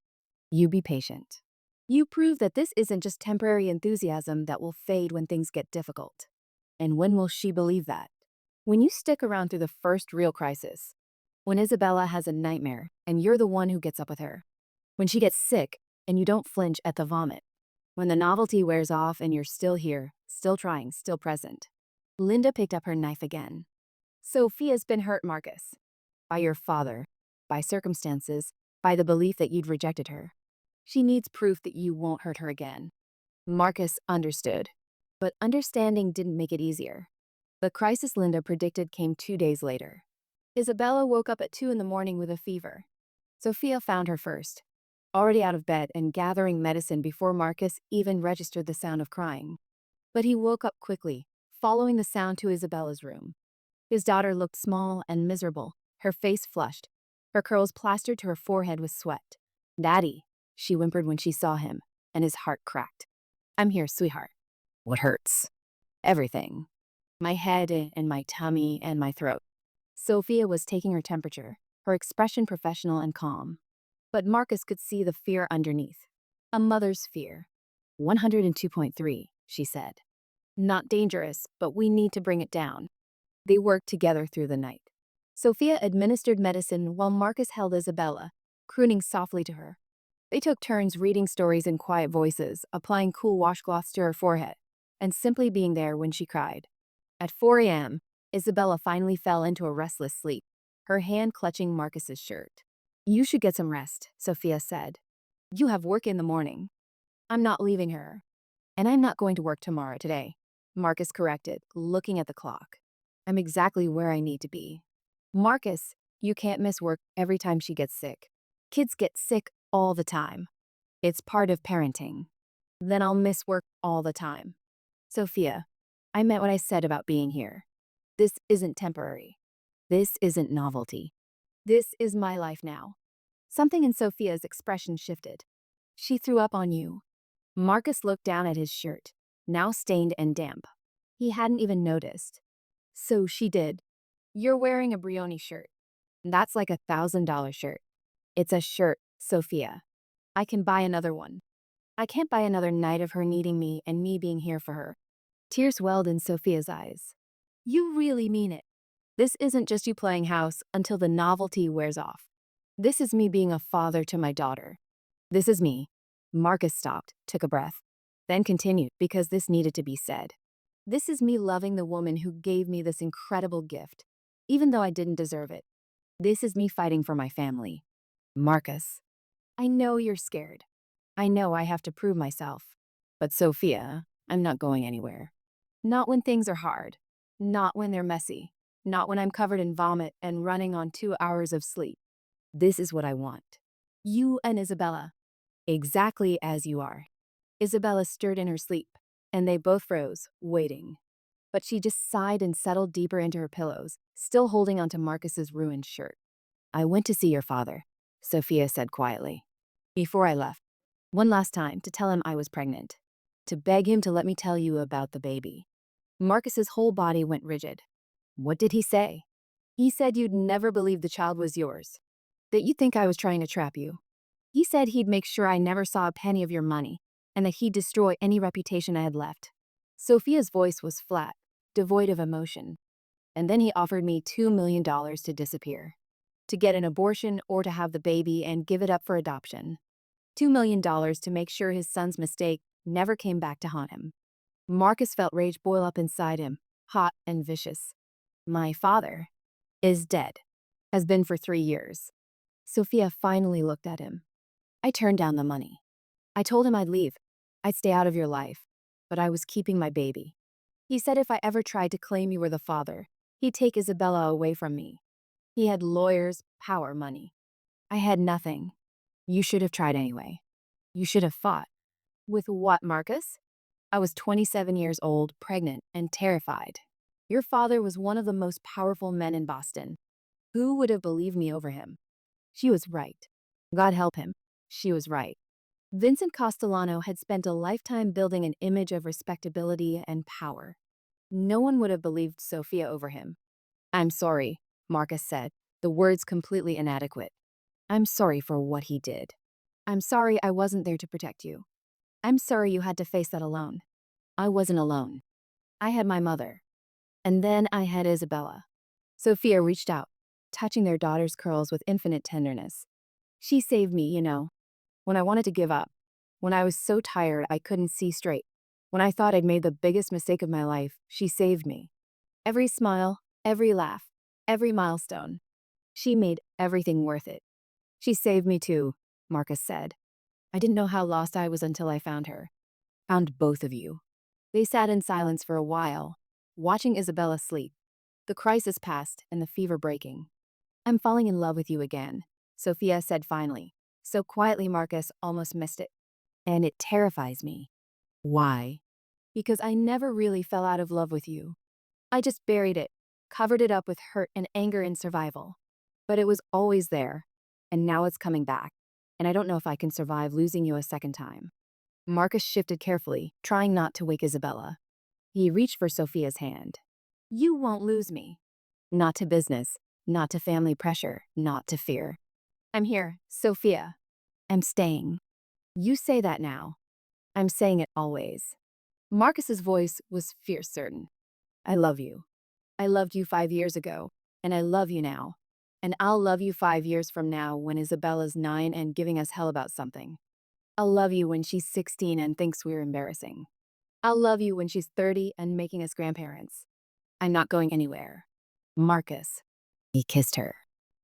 [SPEAKER 1] You be patient. You prove that this isn't just temporary enthusiasm that will fade when things get difficult. And when will she believe that? When you stick around through the first real crisis. When Isabella has a nightmare and you're the one who gets up with her. When she gets sick and you don't flinch at the vomit. When the novelty wears off and you're still here, still trying, still present. Linda picked up her knife again. Sophia's been hurt, Marcus. By your father, by circumstances, by the belief that you'd rejected her. She needs proof that you won't hurt her again. Marcus understood, but understanding didn't make it easier. The crisis Linda predicted came 2 days later. Isabella woke up at 2 in the morning with a fever. Sophia found her first, already out of bed and gathering medicine before Marcus even registered the sound of crying. But he woke up quickly, following the sound to Isabella's room. His daughter looked small and miserable, her face flushed, her curls plastered to her forehead with sweat. "Daddy," she whimpered when she saw him, and his heart cracked. "I'm here, sweetheart." "What hurts?" "Everything. My head and my tummy and my throat." Sophia was taking her temperature, her expression professional and calm. But Marcus could see the fear underneath. A mother's fear. 102.3, she said. "Not dangerous, but we need to bring it down." They worked together through the night. Sophia administered medicine while Marcus held Isabella, crooning softly to her. They took turns reading stories in quiet voices, applying cool washcloths to her forehead, and simply being there when she cried. At 4 a.m., Isabella finally fell into a restless sleep, her hand clutching Marcus's shirt. "You should get some rest," Sophia said. "You have work in the morning." "I'm not leaving her." "And I'm not going to work tomorrow today," Marcus corrected, looking at the clock. "I'm exactly where I need to be." "Marcus, you can't miss work every time she gets sick. Kids get sick all the time. It's part of parenting." "Then I'll miss work all the time." "Sophia, I meant what I said about being here. This isn't temporary. This isn't novelty. This is my life now." Something in Sophia's expression shifted. "She threw up on you." Marcus looked down at his shirt, now stained and damp. He hadn't even noticed. "So she did. You're wearing a Brioni shirt. That's like $1,000 shirt. It's a shirt, Sophia. I can buy another one. I can't buy another night of her needing me and me being here for her." Tears welled in Sophia's eyes. "You really mean it. This isn't just you playing house until the novelty wears off. This is me being a father to my daughter. This is me." Marcus stopped, took a breath, then continued because this needed to be said. "This is me loving the woman who gave me this incredible gift, even though I didn't deserve it. This is me fighting for my family." "Marcus, I know you're scared. I know I have to prove myself. But Sophia, I'm not going anywhere. Not when things are hard. Not when they're messy. Not when I'm covered in vomit and running on 2 hours of sleep. This is what I want. You and Isabella. Exactly as you are." Isabella stirred in her sleep, and they both froze, waiting. But she just sighed and settled deeper into her pillows, still holding onto Marcus's ruined shirt. "I went to see your father," Sophia said quietly, "before I left. One last time to tell him I was pregnant. To beg him to let me tell you about the baby." Marcus's whole body went rigid. "What did he say?" "He said you'd never believe the child was yours. That you'd think I was trying to trap you. He said he'd make sure I never saw a penny of your money, and that he'd destroy any reputation I had left." Sophia's voice was flat, devoid of emotion. "And then he offered me $2 million to disappear. To get an abortion or to have the baby and give it up for adoption. $2 million to make sure his son's mistake never came back to haunt him." Marcus felt rage boil up inside him, hot and vicious. "My father is dead. Has been for 3 years." Sophia finally looked at him. "I turned down the money. I told him I'd leave. I'd stay out of your life. But I was keeping my baby. He said if I ever tried to claim you were the father, he'd take Isabella away from me. He had lawyers, power, money. I had nothing. You should have tried anyway. You should have fought." "With what, Marcus?" "I was 27 years old, pregnant, and terrified. Your father was one of the most powerful men in Boston. Who would have believed me over him?" She was right. God help him. She was right. Vincent Castellano had spent a lifetime building an image of respectability and power. No one would have believed Sophia over him. "I'm sorry," Marcus said, the words completely inadequate. "I'm sorry for what he did. I'm sorry I wasn't there to protect you. I'm sorry you had to face that alone. I wasn't alone. I had my mother. And then I had Isabella." Sophia reached out, touching their daughter's curls with infinite tenderness. "She saved me, when I wanted to give up. When I was so tired I couldn't see straight. When I thought I'd made the biggest mistake of my life, she saved me. Every smile, every laugh, every milestone. She made everything worth it." "She saved me too," Marcus said. "I didn't know how lost I was until I found her. Found both of you." They sat in silence for a while, watching Isabella sleep, the crisis past and the fever breaking. "I'm falling in love with you again," Sophia said finally, so quietly Marcus almost missed it. "And it terrifies me." "Why?" "Because I never really fell out of love with you. I just buried it, covered it up with hurt and anger and survival. But it was always there, and now it's coming back, and I don't know if I can survive losing you a second time." Marcus shifted carefully, trying not to wake Isabella. He reached for Sophia's hand. "You won't lose me." "Not to business, not to family pressure, not to fear. I'm here, Sophia. I'm staying." "You say that now." "I'm saying it always." Marcus's voice was fierce certain. "I love you. I loved you 5 years ago, and I love you now. And I'll love you 5 years from now when Isabella's 9 and giving us hell about something. I'll love you when she's 16 and thinks we're embarrassing. I'll love you when she's 30 and making us grandparents. I'm not going anywhere." "Marcus." He kissed her.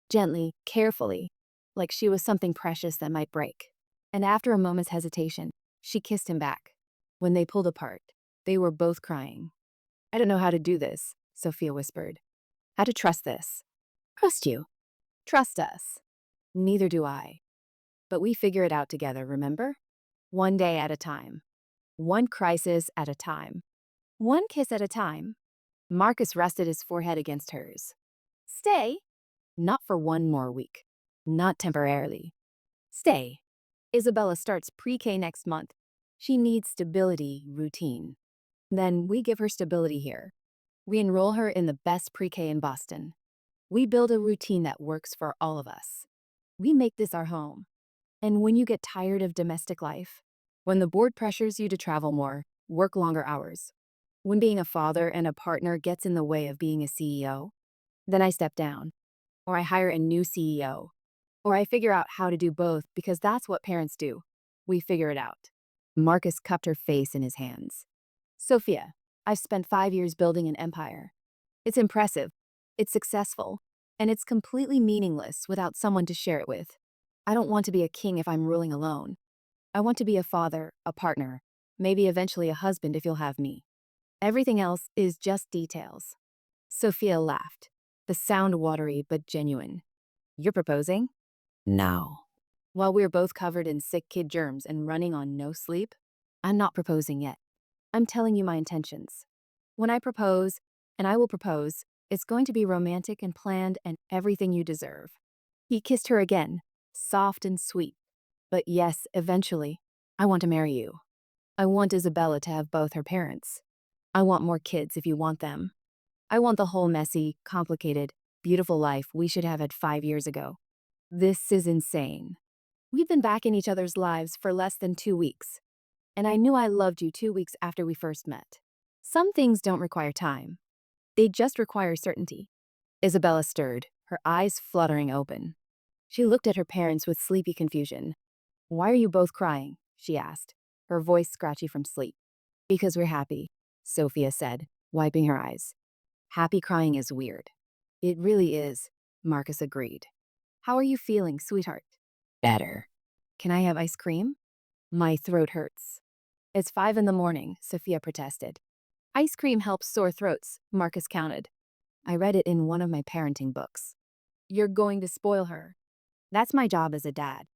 [SPEAKER 1] Gently, carefully, like she was something precious that might break. And after a moment's hesitation, she kissed him back. When they pulled apart, they were both crying. "I don't know how to do this," Sophia whispered. "How to trust this." "Trust you." "Trust us." "Neither do I. But we figure it out together, remember? One day at a time. One crisis at a time. One kiss at a time." Marcus rested his forehead against hers. "Stay." "Not for one more week. Not temporarily. Stay. Isabella starts pre-K next month. She needs stability, routine. Then we give her stability here. We enroll her in the best pre-K in Boston. We build a routine that works for all of us. We make this our home. And when you get tired of domestic life, when the board pressures you to travel more, work longer hours, when being a father and a partner gets in the way of being a CEO, then I step down, or I hire a new CEO, or I figure out how to do both because that's what parents do. We figure it out." Marcus cupped her face in his hands. "Sophia, I've spent 5 years building an empire. It's impressive, it's successful, and it's completely meaningless without someone to share it with. I don't want to be a king if I'm ruling alone. I want to be a father, a partner, maybe eventually a husband if you'll have me. Everything else is just details." Sophia laughed, the sound watery but genuine. "You're proposing?" "No." "While we're both covered in sick kid germs and running on no sleep?" "I'm not proposing yet. I'm telling you my intentions. When I propose, and I will propose, it's going to be romantic and planned and everything you deserve." He kissed her again, soft and sweet. "But yes, eventually, I want to marry you. I want Isabella to have both her parents. I want more kids if you want them. I want the whole messy, complicated, beautiful life we should have had 5 years ago. This is insane. We've been back in each other's lives for less than 2 weeks. And I knew I loved you 2 weeks after we first met. Some things don't require time. They just require certainty." Isabella stirred, her eyes fluttering open. She looked at her parents with sleepy confusion. "Why are you both crying?" she asked, her voice scratchy from sleep. "Because we're happy," Sophia said, wiping her eyes. "Happy crying is weird." "It really is," Marcus agreed. "How are you feeling, sweetheart?" "Better." "Can I have ice cream?" "My throat hurts." "It's 5 in the morning," Sophia protested. "Ice cream helps sore throats," Marcus counted. "I read it in one of my parenting books." "You're going to spoil her." "That's my job as a dad."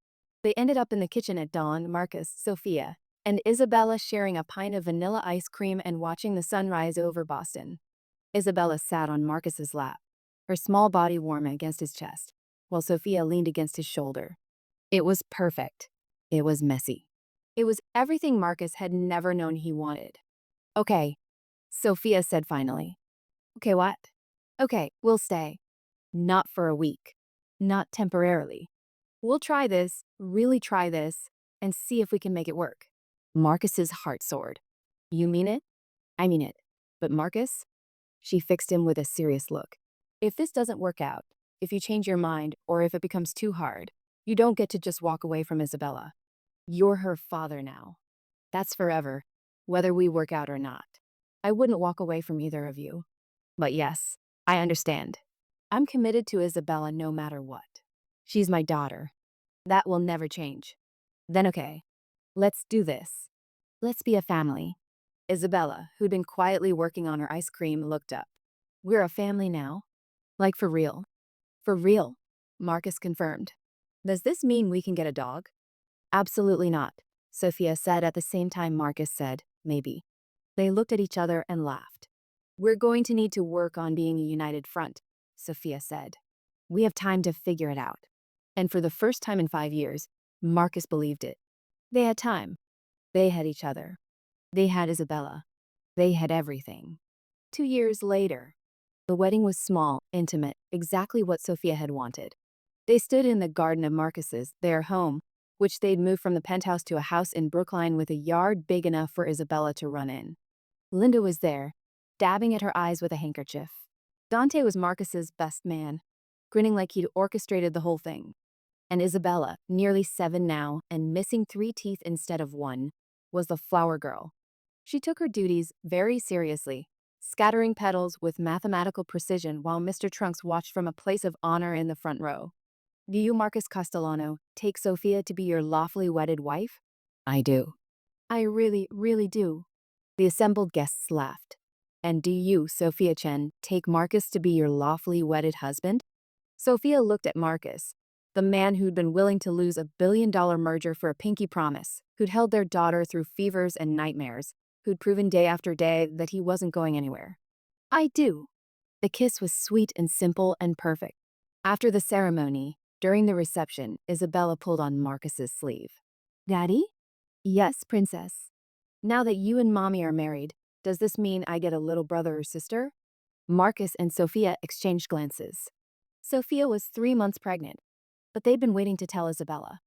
[SPEAKER 1] They ended up in the kitchen at dawn, Marcus, Sophia, and Isabella sharing a pint of vanilla ice cream and watching the sun rise over Boston. Isabella sat on Marcus's lap, her small body warm against his chest, while Sophia leaned against his shoulder. It was perfect. It was messy. It was everything Marcus had never known he wanted. Okay, Sophia said finally. Okay, what? Okay, we'll stay. Not for a week. Not temporarily. We'll try this, really try this, and see if we can make it work. Marcus's heart soared. You mean it? I mean it. But Marcus? She fixed him with a serious look. If this doesn't work out, if you change your mind, or if it becomes too hard, you don't get to just walk away from Isabella. You're her father now. That's forever, whether we work out or not. I wouldn't walk away from either of you. But yes, I understand. I'm committed to Isabella no matter what. She's my daughter. That will never change. Then okay, let's do this. Let's be a family. Isabella, who'd been quietly working on her ice cream, looked up. We're a family now? Like for real? For real, Marcus confirmed. Does this mean we can get a dog? Absolutely not, Sophia said at the same time Marcus said, maybe. They looked at each other and laughed. We're going to need to work on being a united front, Sophia said. We have time to figure it out. And for the first time in 5 years, Marcus believed it. They had time. They had each other. They had Isabella. They had everything. 2 years later, the wedding was small, intimate, exactly what Sophia had wanted. They stood in the garden of Marcus's, their home, which they'd moved from the penthouse to a house in Brookline with a yard big enough for Isabella to run in. Linda was there, dabbing at her eyes with a handkerchief. Dante was Marcus's best man, grinning like he'd orchestrated the whole thing. And Isabella, nearly 7 now and missing 3 teeth instead of 1, was the flower girl. She took her duties very seriously, scattering petals with mathematical precision while Mr. Trunks watched from a place of honor in the front row. Do you, Marcus Castellano, take Sophia to be your lawfully wedded wife? I do. I really, really do. The assembled guests laughed. And do you, Sophia Chen, take Marcus to be your lawfully wedded husband? Sophia looked at Marcus, the man who'd been willing to lose a billion-dollar merger for a pinky promise, who'd held their daughter through fevers and nightmares, who'd proven day after day that he wasn't going anywhere. I do. The kiss was sweet and simple and perfect. After the ceremony, during the reception, Isabella pulled on Marcus's sleeve. Daddy? Yes, princess. Now that you and mommy are married, does this mean I get a little brother or sister? Marcus and Sophia exchanged glances. Sophia was 3 months pregnant, but they'd been waiting to tell Isabella.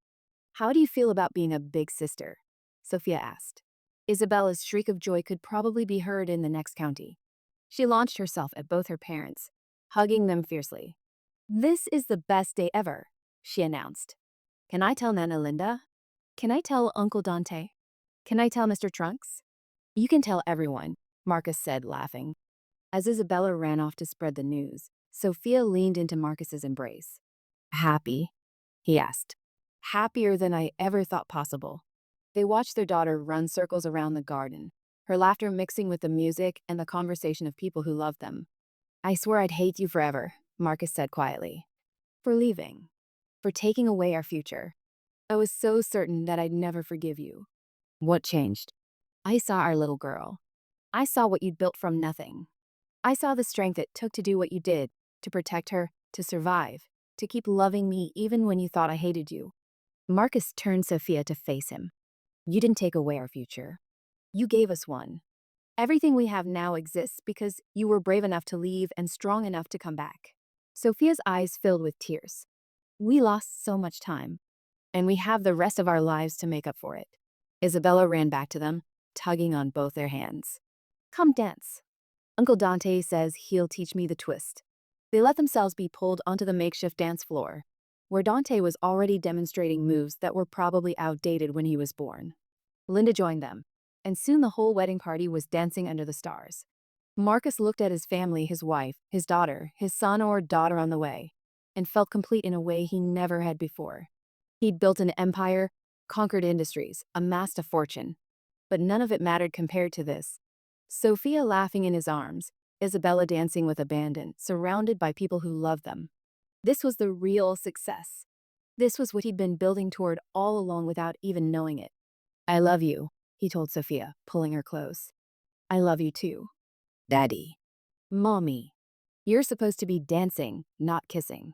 [SPEAKER 1] How do you feel about being a big sister? Sophia asked. Isabella's shriek of joy could probably be heard in the next county. She launched herself at both her parents, hugging them fiercely. This is the best day ever, she announced. Can I tell Nana Linda? Can I tell Uncle Dante? Can I tell Mr. Trunks? You can tell everyone, Marcus said, laughing. As Isabella ran off to spread the news, Sophia leaned into Marcus's embrace. Happy? He asked. Happier than I ever thought possible. They watched their daughter run circles around the garden, her laughter mixing with the music and the conversation of people who loved them. I swear I'd hate you forever, Marcus said quietly. For leaving. For taking away our future. I was so certain that I'd never forgive you. What changed? I saw our little girl. I saw what you'd built from nothing. I saw the strength it took to do what you did, to protect her, to survive, to keep loving me even when you thought I hated you. Marcus turned Sophia to face him. You didn't take away our future. You gave us one. Everything we have now exists because you were brave enough to leave and strong enough to come back. Sophia's eyes filled with tears. We lost so much time, and we have the rest of our lives to make up for it. Isabella ran back to them, tugging on both their hands. Come dance. Uncle Dante says he'll teach me the twist. They let themselves be pulled onto the makeshift dance floor, where Dante was already demonstrating moves that were probably outdated when he was born. Linda joined them, and soon the whole wedding party was dancing under the stars. Marcus looked at his family, his wife, his daughter, his son or daughter on the way, and felt complete in a way he never had before. He'd built an empire, conquered industries, amassed a fortune. But none of it mattered compared to this. Sophia laughing in his arms, Isabella dancing with abandon, surrounded by people who loved them. This was the real success. This was what he'd been building toward all along without even knowing it. I love you, he told Sophia, pulling her close. I love you too. Daddy. Mommy. You're supposed to be dancing, not kissing.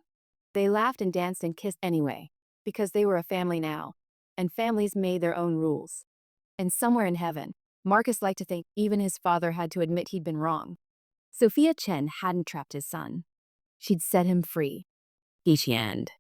[SPEAKER 1] They laughed and danced and kissed anyway, because they were a family now, and families made their own rules. And somewhere in heaven, Marcus liked to think even his father had to admit he'd been wrong. Sophia Chen hadn't trapped his son. She'd set him free. Each end.